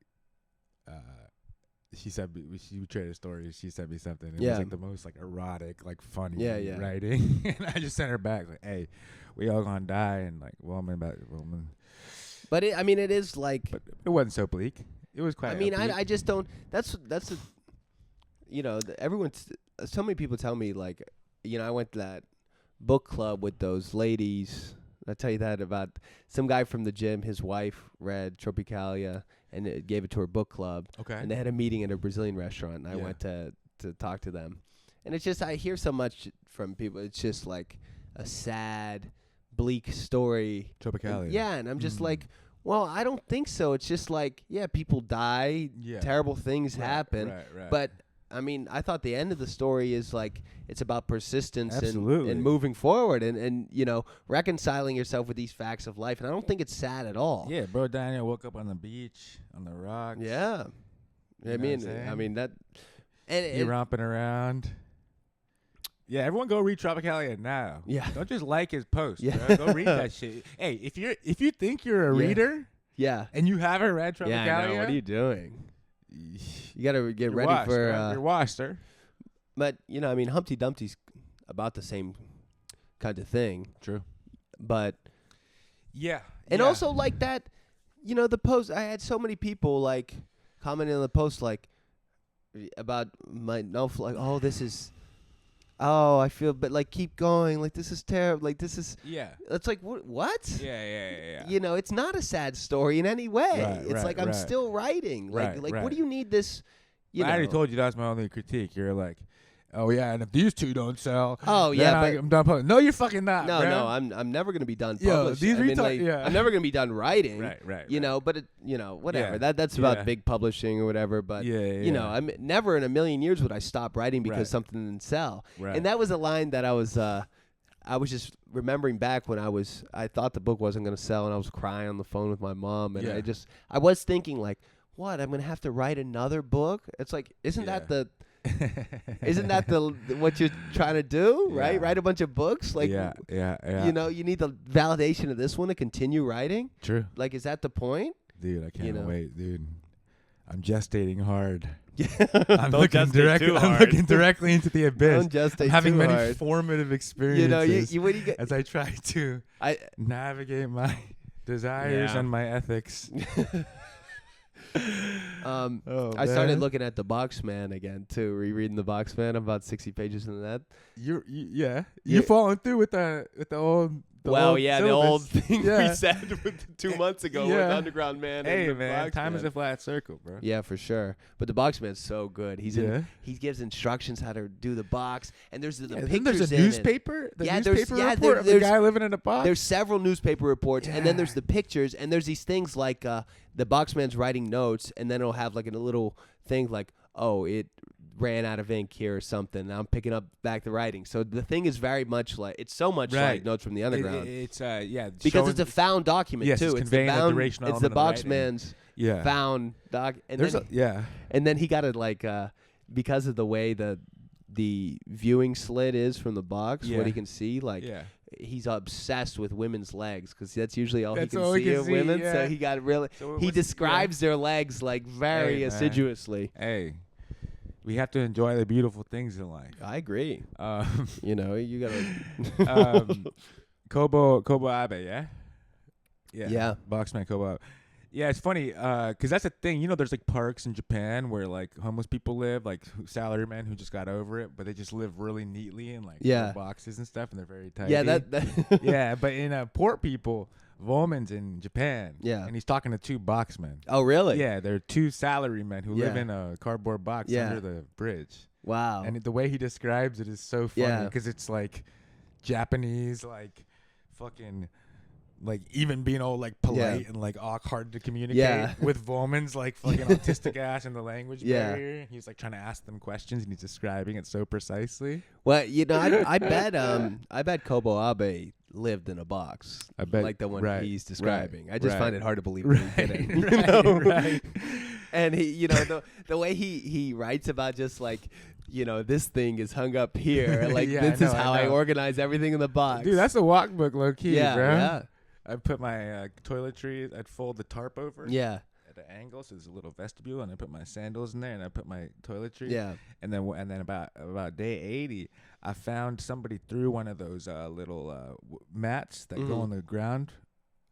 she said she traded stories. She sent me something. It was like the most like erotic, like funny writing. And I just sent her back like, hey, we all gonna die, and like woman. But it is like. But it wasn't so bleak. It was quite. I mean, I just don't. That's a. You know, everyone's. So many people tell me, like, you know, I went to that book club with those ladies. I tell you that about some guy from the gym. His wife read Tropicalia and it gave it to her book club. Okay. And they had a meeting at a Brazilian restaurant. And I went to talk to them. And it's just, I hear so much from people. It's just like a sad, bleak story. Tropicalia. And I'm just like, well, I don't think so. It's just like, people die. Yeah. Terrible things happen. Right. But I mean, I thought the end of the story is like it's about persistence Absolutely. and moving forward and reconciling yourself with these facts of life. And I don't think it's sad at all. Yeah, bro. Daniel woke up on the beach on the rocks. Yeah, I mean that. And you're romping around. Yeah, everyone go read Tropicalia now. Yeah, don't just like his post. Yeah, bro. Go read that shit. Hey, if you think you're a reader, and you haven't read Tropicalia, I know. What are you doing? You gotta get ready washed, for. Right? You're washed, sir. But I mean, Humpty Dumpty's about the same kind of thing. True. But yeah, and also like that, the post. I had so many people like commenting on the post like about my like, oh, this is. Oh, I feel, but like, keep going. Like, this is terrible. Like, this is. Yeah. It's like, what? Yeah. It's not a sad story in any way. Right, it's like I'm still writing. Like, what do you need this? I already told you that's my only critique. You're like, oh yeah, and if these two don't sell, oh yeah, but I'm done publishing. No, you're fucking not. No, bro. no, I'm never gonna be done publishing. I'm never gonna be done writing. Right. But whatever. Yeah. That's about big publishing or whatever. But I'm never in a million years would I stop writing because something didn't sell. Right. And that was a line that I was just remembering back when I thought the book wasn't gonna sell and I was crying on the phone with my mom and I was thinking like, what? I'm gonna have to write another book? It's like, isn't that the what you're trying to do, right? Yeah. Write a bunch of books, like yeah. You need the validation of this one to continue writing. True. Like, is that the point? Dude, I can't wait, dude. I'm gestating hard. I'm looking directly into the abyss. Don't gestate I'm having too many hard. Formative experiences what do you get? as I try to navigate my desires and my ethics. I started looking at The Boxman again too, rereading The Boxman. I'm about 60 pages into that. You're following through with the old. The old thing we said 2 months ago with Underground Man. Hey and man, time is a flat circle, bro. Yeah, for sure. But The Boxman's so good. He gives instructions how to do the box, and there's the pictures. There's a newspaper. Newspaper report of the guy living in a box. There's several newspaper reports, and then there's the pictures, and there's these things like the Boxman's writing notes, and then it'll have like a little thing like, oh, it ran out of ink here or something. And I'm picking up back the writing. So the thing is very much like, it's so much like Notes from the Underground. It's because it's a found document too. It's the Boxman's found doc. And and then he got it like because of the way the viewing slit is from the box, what he can see, like he's obsessed with women's legs because that's usually all he can see of women. Yeah. So he got really he describes their legs like very assiduously. Hey. We have to enjoy the beautiful things in life. I agree. You gotta Kobo Abe, yeah. Boxman Kobo Abe. Yeah, it's funny because that's a thing. There's like parks in Japan where like homeless people live, like salarymen who just got over it, but they just live really neatly in like boxes and stuff, and they're very tidy. Yeah, that but in poor people. Vollmann's in Japan. Yeah. And he's talking to two boxmen. Oh, really? Yeah, they're two salarymen who live in a cardboard box under the bridge. Wow. And the way he describes it is so funny because it's like Japanese, like fucking, like even being all like polite and like hard to communicate with Vollmann's like fucking autistic ass in the language barrier. He's like trying to ask them questions and he's describing it so precisely. Well, I bet Kobo Abe lived in a box. I bet, like the one he's describing. I just find it hard to believe that he didn't. Right. And he, the way he writes about just like, this thing is hung up here. Like this is how I organize everything in the box. Dude, that's a walkbook, low key, bro. Yeah. I put my toiletries. I'd fold the tarp over. Yeah. At an angle, so there's a little vestibule, and I put my sandals in there, and I put my toiletries. Yeah. And then about day 80, I found somebody threw one of those little mats that go on the ground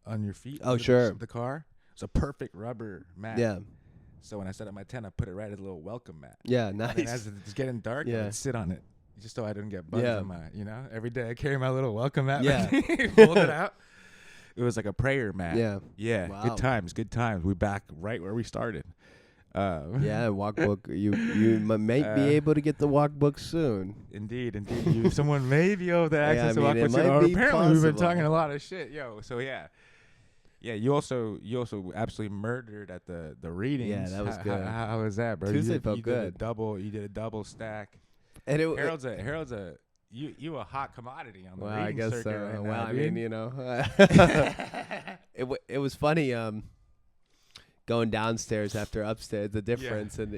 on your feet. Oh, sure. The car. It's a perfect rubber mat. Yeah. So when I set up my tent, I put it right as a little welcome mat. Yeah, nice. And as it's getting dark, I would sit on it just so I didn't get bugs on my. Every day I carry my little welcome mat. Yeah. Fold it out. It was like a prayer mat. Yeah. Yeah. Wow. Good times. We're back right where we started. Walkbook. You might be able to get the walkbook soon. Indeed. Someone may be able to access the walkbook soon. Apparently, we've been talking a lot of shit, yo. So yeah. Yeah, you also absolutely murdered at the readings. Yeah, that was good. How was that, bro? Tuesday felt good. You did a double stack. And Harold's a you a hot commodity on the reading I guess circuit so. right Well, now, I dude. mean, it was funny going downstairs after upstairs, the difference and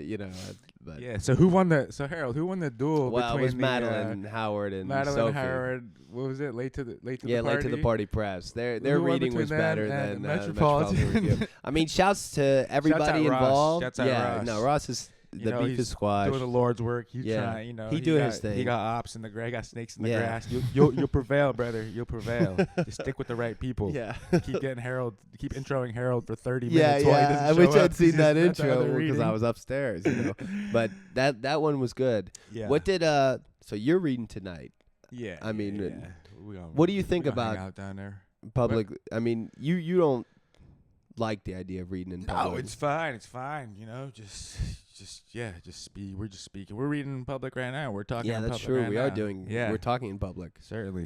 but yeah. So Harold, who won the duel? Well, between it was Madeline Howard and Madeline Sophie. Howard. What was it? Late to the party. Late to the party press. Their Who won reading between was them better and than Metropolitan? Review. I mean, shouts to everybody Shouts out Ross. involved. Shouts out Ross. No, Ross is the beef he's is squash. doing the Lord's work. He's trying, he doing his thing. He got ops in the grass. He got snakes in the grass. You'll prevail, brother. You'll prevail. Just stick with the right people. Yeah. Keep introing Harold for 30 minutes. While he doesn't I wish show I'd up. seen that He's at the other intro because I reading. was upstairs. But that one was good. Yeah. What did so you're reading tonight? Yeah. I mean, yeah. what do you think we gonna about hang out down there? public? I mean, you don't like the idea of reading in public. No, it's fine. It's fine. We're just speaking. We're reading in public right now. We're talking. Yeah, in that's public true. right We now. are doing. Yeah. We're talking in public. Certainly.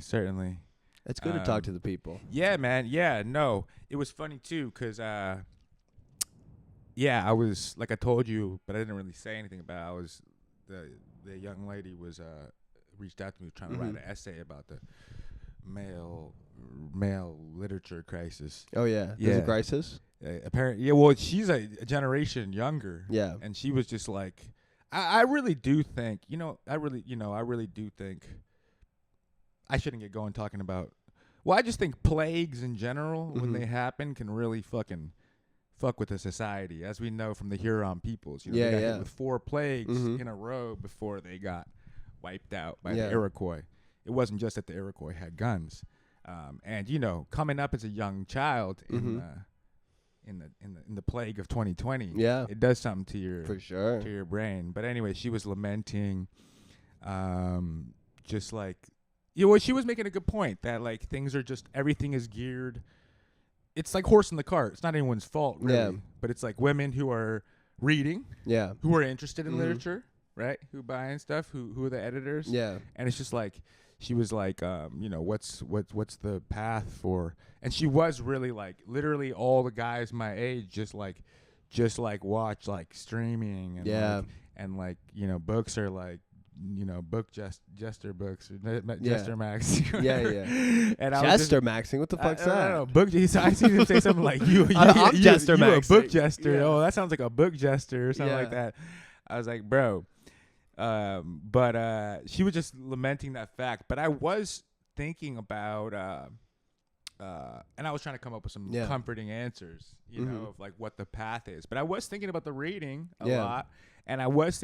It's good to talk to the people. Yeah, man. Yeah, no. It was funny too, cause I was like I told you, but I didn't really say anything about it. I was the young lady was reached out to me trying to write an essay about the male literature crisis. Oh yeah. There's a crisis. Apparently, yeah. Well, she's a generation younger. Yeah. And she was just like, I really do think, I really do think I shouldn't get going talking about. Well, I just think plagues in general, when they happen, can really fuck with a society, as we know from the Huron peoples. They got hit with 4 plagues in a row before they got wiped out by the Iroquois. It wasn't just that the Iroquois had guns, and coming up as a young child in the plague of 2020, it does something to your for sure to your brain. But anyway, she was lamenting, just like. She was making a good point that like everything is geared. It's like horse in the cart. It's not anyone's fault, really. But it's like women who are reading, who are interested in literature, right? Who buy stuff, who are the editors, And it's just like she was like, what's the path for? And she was really like literally all the guys my age just like watch like streaming and books are like. Jester books, Jester Max. And Jester Maxing, what the fuck's that? I don't know. Book. I seen him say something like you. I'm Jester Maxing. A book jester. Yeah. Oh, that sounds like a book jester or something like that. I was like, bro. But she was just lamenting that fact. But I was thinking about, and I was trying to come up with some comforting answers, of like what the path is. But I was thinking about the reading a lot. And I was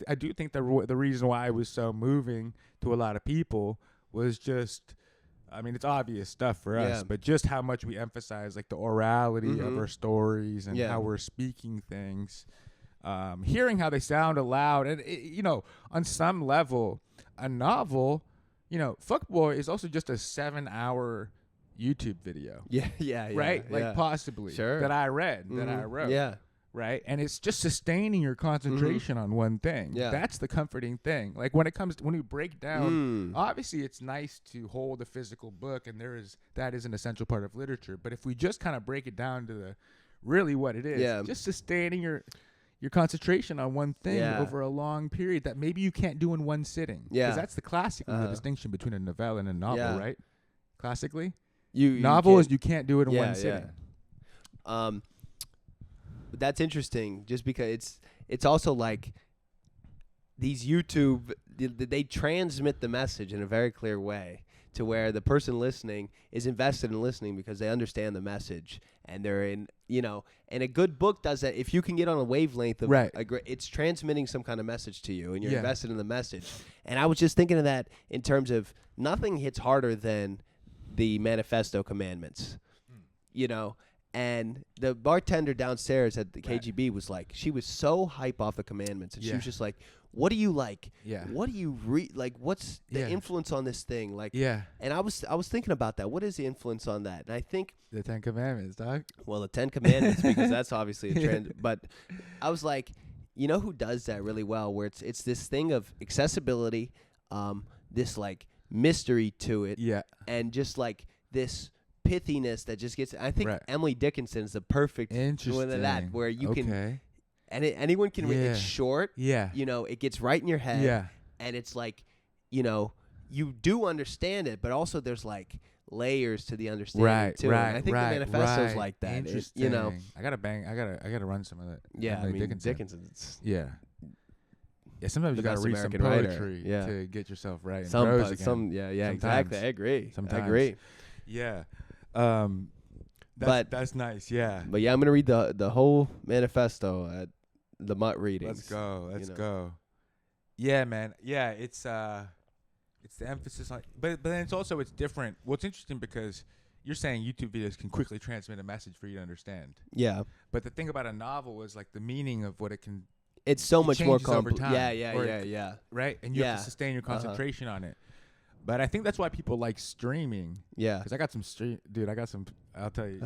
I do think the reason why it was so moving to a lot of people was just, I mean, it's obvious stuff for us, but just how much we emphasize like the orality of our stories and how we're speaking things, hearing how they sound aloud, and on some level, a novel, Fuckboy is also just a 7-hour YouTube video. Yeah. Right, like possibly that I read that I wrote. Yeah. Right, and it's just sustaining your concentration on one thing. Yeah, that's the comforting thing. Like when we break down, obviously it's nice to hold a physical book, and that is an essential part of literature. But if we just kind of break it down to really what it is, just sustaining your concentration on one thing over a long period that maybe you can't do in one sitting. Because that's the classic distinction between a novella and a novel, right? Classically, novel is you can't do it in one sitting. That's interesting, just because it's also like these YouTube, they transmit the message in a very clear way to where the person listening is invested in listening because they understand the message, and they're in, and a good book does that. If you can get on a wavelength of it's transmitting some kind of message to you, and you're invested in the message. And I was just thinking of that in terms of nothing hits harder than the Manifesto Commandments, And the bartender downstairs at the KGB was like, she was so hype off the commandments, and she was just like, "What do you like? What do you read? Like, what's the influence on this thing? Like, And I was thinking about that. What is the influence on that? And I think the 10 Commandments, dog. Well, the 10 Commandments, because that's obviously a trend. But I was like, who does that really well? Where it's this thing of accessibility, this like mystery to it, and just like this pithiness that just gets. I think Emily Dickinson is the perfect one of that, where you can, and anyone can read. It's short. Yeah, it gets right in your head. Yeah, and it's like, you do understand it, but also there's like layers to the understanding too. Right, and I think the manifesto's like that. Interesting. I gotta run some of that. Yeah, Emily Dickinson. Dickinson's. Yeah. Yeah, sometimes you gotta read American some poetry to get yourself right. In prose again. Exactly. I agree. Sometimes. I agree. Yeah. But that's nice. Yeah. But yeah, I'm gonna read the whole manifesto at the Mutt readings. Let's go. Yeah, man. Yeah, it's the emphasis on, but then it's different. Well, it's interesting because you're saying YouTube videos can quickly transmit a message for you to understand. Yeah. But the thing about a novel is like the meaning of what it can. It's so much more complex. Yeah. Right? And you have to sustain your concentration on it. But I think that's why people like streaming. Yeah. Because I got some I'll tell you.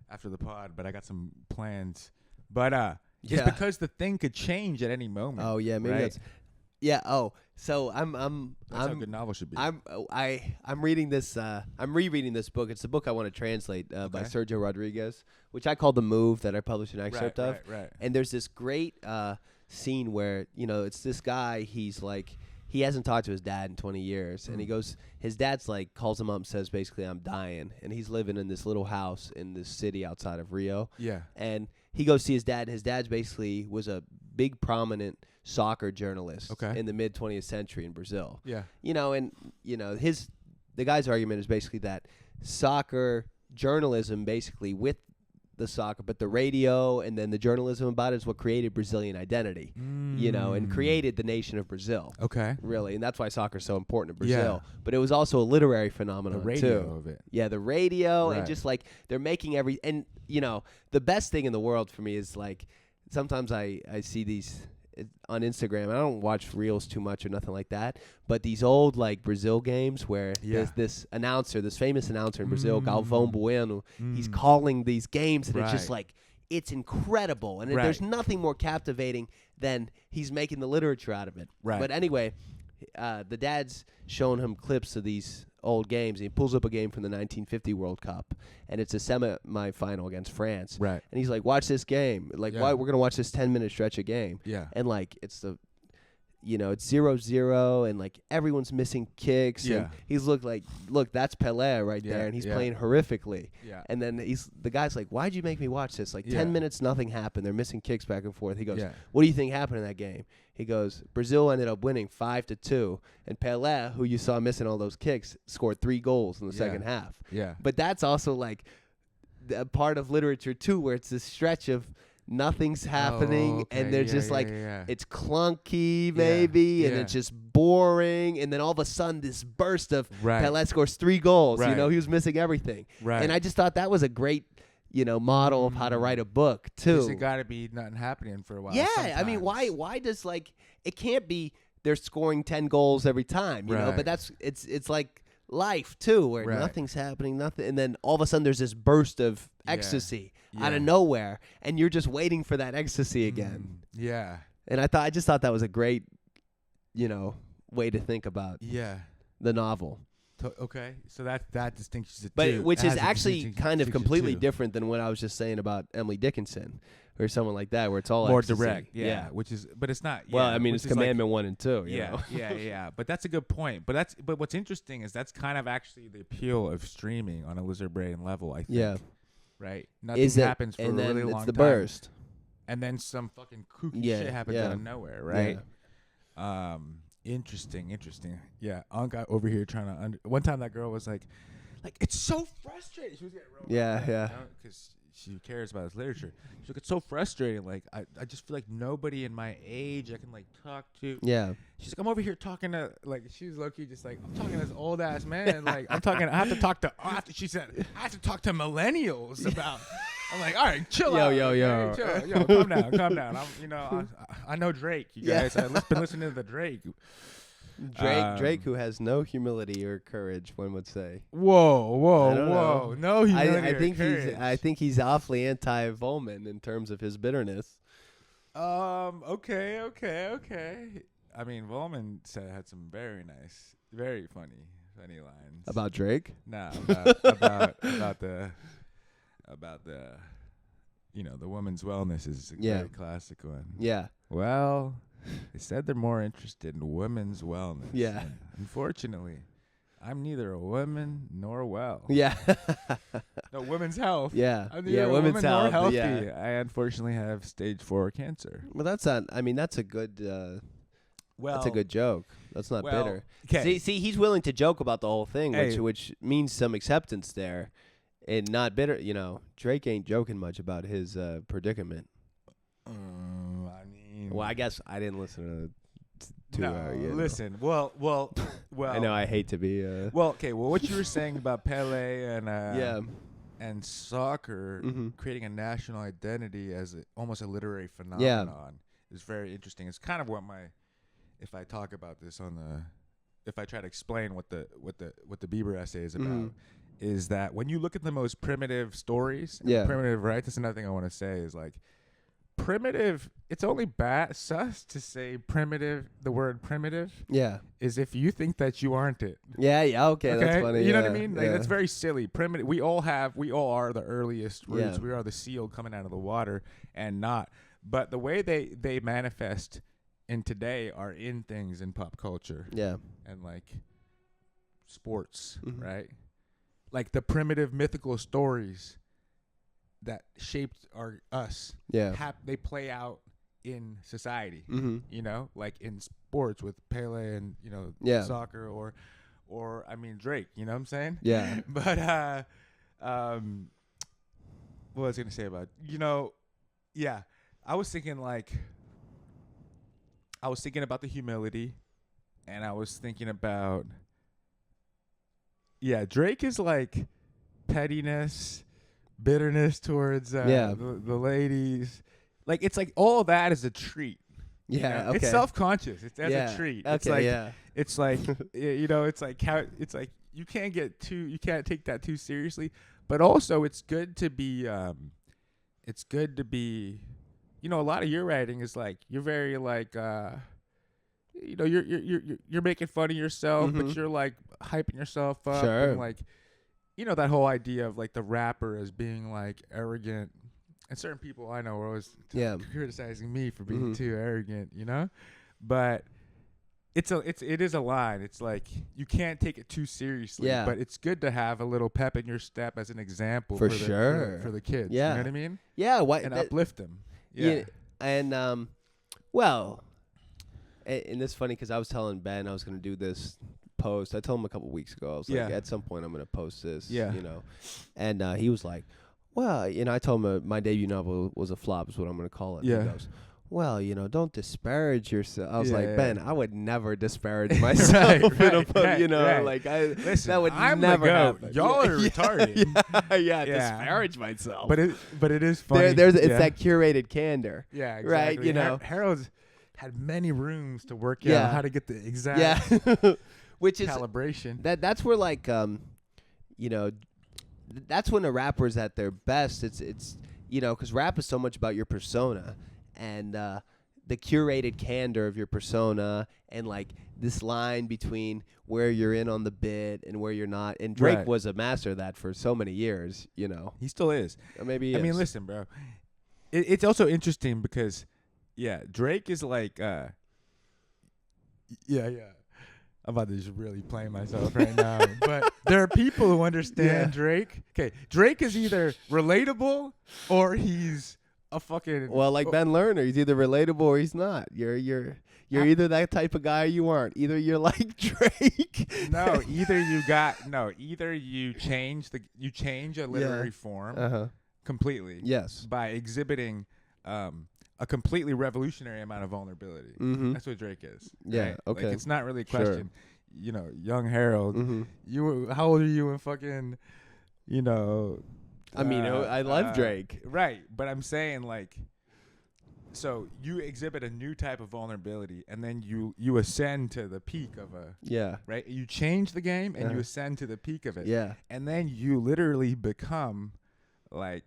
After the pod, but I got some plans. But it's because the thing could change at any moment. Oh yeah, maybe that's. Yeah. Oh, so that's how a good novel should be. I'm reading this. I'm rereading this book. It's the book I want to translate by Sergio Rodriguez, which I call The Move, that I published an excerpt of. Right. And there's this great scene where it's this guy. He's like, he hasn't talked to his dad in 20 years, and he goes. His dad's like calls him up and says basically, I'm dying, and he's living in this little house in this city outside of Rio. Yeah. And he goes see his dad. His dad's basically was a big prominent soccer journalist in the mid 20th century in Brazil. Yeah. The guy's argument is basically that soccer journalism basically with the soccer, but the radio and then the journalism about it is what created Brazilian identity, and created the nation of Brazil. Okay. Really. And that's why soccer is so important in Brazil. Yeah. But it was also a literary phenomenon the radio too. Of it. Yeah, the radio and just like they're making and the best thing in the world for me is like sometimes I see these on Instagram. I don't watch reels too much or nothing like that, but these old like Brazil games where there's this famous announcer in Brazil, Galvão Bueno, he's calling these games and it's just like, it's incredible. And there's nothing more captivating than he's making the literature out of it. Right. But anyway, the dad's showing him clips of these old games. And he pulls up a game from the 1950 World Cup, and it's a semi-final against France. Right. And he's like, watch this game. Like, why we're going to watch this 10-minute stretch of game. Yeah. And, like, it's 0-0, and, like, everyone's missing kicks. Yeah. And he's look, that's Pelé right there, and he's playing horrifically. Yeah. And then the guy's like, why'd you make me watch this? Like, 10 minutes, nothing happened. They're missing kicks back and forth. He goes, what do you think happened in that game? He goes, Brazil ended up winning 5-2, and Pelé, who you saw missing all those kicks, scored 3 goals in the second half. Yeah. But that's also like a part of literature too, where it's this stretch of nothing's happening, and they're just it's clunky maybe, and it's just boring, and then all of a sudden this burst of Pelé scores 3 goals. He was missing everything. Right. And I just thought that was a great model of how to write a book too. Because it got to be nothing happening for a while. Yeah, sometimes. I mean, why does it can't be they're scoring 10 goals every time, you know? But it's like life too, where nothing's happening, and then all of a sudden there's this burst of ecstasy out of nowhere, and you're just waiting for that ecstasy again. Yeah. And I just thought that was a great, way to think about the novel. Okay, so that distinctions it but too. Which is actually kind of completely different than what I was just saying about Emily Dickinson or someone like that, where it's all more ecstasy. direct. Yeah, which is, but it's not. Well, I mean, it's Commandment 1 and 2. Yeah. But that's a good point. But what's interesting is that's kind of actually the appeal of streaming on a lizard brain level. I think. Yeah. Right. Nothing happens for a really long time. And then it's the burst. And then some fucking kooky shit happens out of nowhere. Right. Yeah. Interesting. Yeah, Unc got over here trying to. One time that girl was like, it's so frustrating. She was getting real because she cares about his literature. She's like, it's so frustrating. Like, I just feel like nobody in my age I can talk to. Yeah. She's like, I'm over here talking to she's low key just I'm talking to this old ass man. I have to talk to. She said I have to talk to millennials about. I'm like, all right, chill out. Yo, calm down. I know Drake, you guys. I've been listening to the Drake. Drake, who has no humility or courage, one would say. Whoa. No humility courage. I think he's awfully anti-Vollmann in terms of his bitterness. Okay. I mean, Vollmann had some very nice, very funny funny lines. About Drake? No, about the the women's wellness is a very classic one. Yeah. Well, they said they're more interested in women's wellness. Yeah. And unfortunately, I'm neither a woman nor well. Yeah. No, women's health. Yeah. I'm neither a women's woman nor health. healthy. Yeah. I unfortunately have stage 4 cancer. Well, that's not. I mean, that's a good. That's a good joke. That's not bitter. Okay. See, he's willing to joke about the whole thing, Hey. which means some acceptance there, and not bitter. Drake ain't joking much about his predicament. I mean, Well, I guess I didn't listen to. Listen. Well. I know I hate to be. Well, what you were saying about Pele and and soccer creating a national identity as almost a literary phenomenon is very interesting. It's kind of what if I talk about this if I try to explain what the Bieber essay is about, is that when you look at the most primitive stories, primitive, right? That's another thing I want to say is like primitive. It's only sus to say primitive. The word primitive, is if you think that you aren't it. Yeah. Okay, that's funny. You know what I mean? Like, that's very silly. Primitive. We all are the earliest roots. We are the seal coming out of the water, and not. But the way they manifest in today are in things in pop culture. Yeah. And like sports, right? Like the primitive mythical stories that shaped us. Yeah. They play out in society. Like in sports with Pele and soccer or I mean Drake, you know what I'm saying? Yeah. But what was I gonna say about I was thinking about the humility, and I was thinking about Drake is like pettiness, bitterness towards the ladies. Like it's like all that is a treat. Yeah, okay. It's self-conscious. It's as a treat. It's like it's like it's like how it's like you can't take that too seriously, but also it's good to be a lot of your writing is like you're very like you're making fun of yourself, but you're like hyping yourself up. Sure. And like that whole idea of like the rapper as being like arrogant, and certain people I know are always criticizing me for being too arrogant, but it is a line. It's like you can't take it too seriously, but it's good to have a little pep in your step as an example for the kids. Yeah. You know what I mean? Yeah. And uplift them. Yeah. And and it's funny because I was telling Ben I was going to do this post. I told him a couple weeks ago. I was like, at some point I'm going to post this. Yeah. And he was like, well, I told him my debut novel was a flop is what I'm going to call it. Yeah. He goes, well, don't disparage yourself. I was like, Ben, I would never disparage myself. That would never happen. Y'all are retarded. Disparage myself. But it is funny. It's that curated candor. Yeah, exactly. Right. Harold's had many rooms to work out how to get the exact which is calibration. That's where like that's when a rapper's at their best. It's because rap is so much about your persona. And the curated candor of your persona, and like this line between where you're in on the bit and where you're not. And Drake was a master of that for so many years, He still is. Or maybe I mean, listen, bro. It's also interesting because, Drake is like, I'm about to just really play myself right now. But there are people who understand Drake. Okay, Drake is either relatable or he's a fucking like Ben Lerner, he's either relatable or he's not. You're either that type of guy or you aren't. Either you're like Drake. Either you change a literary form completely. Yes. By exhibiting a completely revolutionary amount of vulnerability. That's what Drake is. Yeah. Right? Okay. Like, it's not really a question. Sure. Young Harold, how old are you in fucking, I mean, I love Drake. Right. But I'm saying, like, so you exhibit a new type of vulnerability, and then you ascend to the peak of right? You change the game, and you ascend to the peak of it. Yeah. And then you literally become a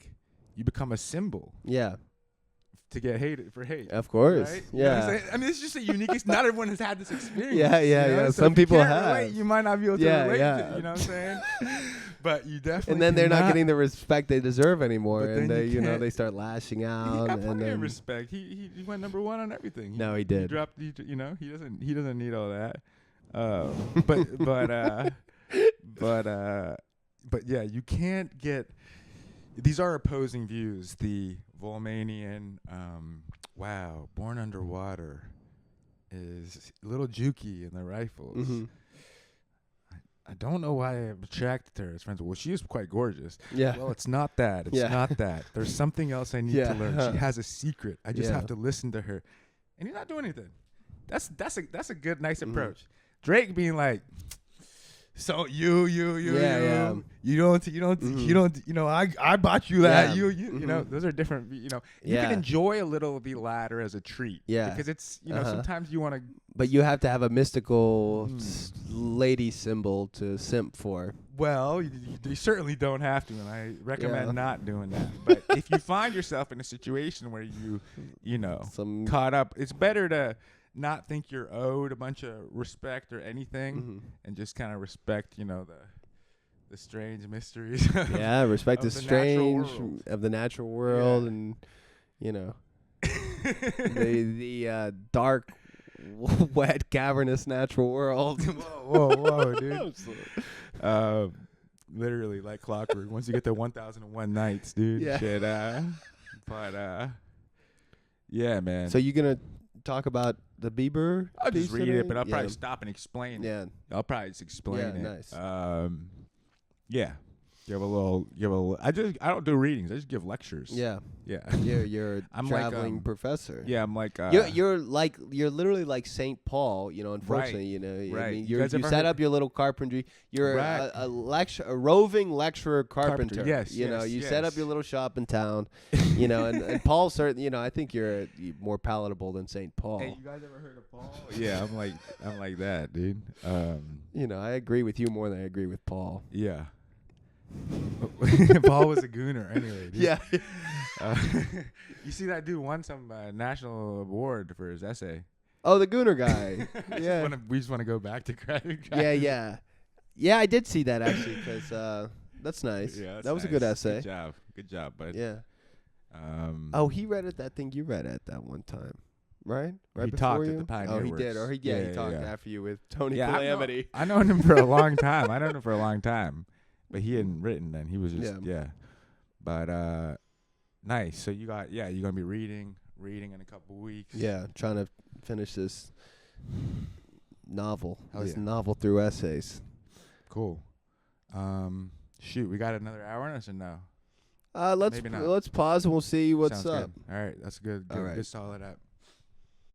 symbol. Yeah. to get hated for hate. Of course. Right? Yeah. You know I mean, it's just a unique. Not everyone has had this experience. Yeah. So some people have. Relate, you might not be able to relate. To, you know what I'm saying? But you definitely. And then they're not getting the respect they deserve anymore, and they they start lashing out. He got and plenty then of respect. He went number 1 on everything. He did. He dropped. He doesn't need all that. But yeah, you can't get. These are opposing views. The Vollmannian, Born Underwater is a little jukey in the rifles. Mm-hmm. I don't know why I'm attracted to her as friends. Well, she is quite gorgeous. Yeah. Well, it's not that. It's not that. There's something else I need to learn. She has a secret. I just have to listen to her. And you're not doing anything. That's a good, nice approach. Drake being like, so you don't, I bought you that, you know, those are different, you can enjoy a little of the latter as a treat, because it's, sometimes you want to, but you have to have a mystical lady symbol to simp for. Well, you certainly don't have to, and I recommend not doing that. But if you find yourself in a situation where caught up, it's better to not think you're owed a bunch of respect or anything, and just kind of respect, the strange mysteries. Respect the strange of the natural world, and the dark, wet, cavernous natural world. whoa, dude. Literally like clockwork. Once you get to 1001 nights, dude. Yeah. Shit. Yeah, man. So you gonna talk about the Bieber? I'll just read it, but I'll probably stop and explain it. Yeah. I'll probably just explain it. Nice. Yeah. Give a little. I don't do readings. I just give lectures. Yeah. Yeah. You're a traveling professor. Yeah, I'm like. You're literally like St. Paul. Unfortunately, Right. I mean, you set up your little carpentry. You're a roving lecturer carpenter. Yes. You set up your little shop in town. And Paul certainly. I think you're more palatable than St. Paul. Hey, you guys ever heard of Paul? Yeah, I'm like that, dude. I agree with you more than I agree with Paul. Yeah. Paul was a gooner anyway, dude. Yeah. You see that dude won some national award for his essay. Oh, the gooner guy. Yeah. We just want to go back to Curating. Yeah, I did see that actually, because that's nice. Yeah, that was a good essay. Good job, bud. Yeah. He read it that thing you read at that one time, right? Right he before talked you? at the Pioneer Oh, he Works. did. Or he talked after you with Tony Calamity. I know him for a long time. But he hadn't written then. He was just But nice. So you're gonna be reading in a couple weeks. Yeah, trying to finish this novel. This novel through essays. Cool. Shoot, we got another hour on us or no? Let's pause and we'll see what's Sounds up. Good. All right, that's good. All right. Good solid up.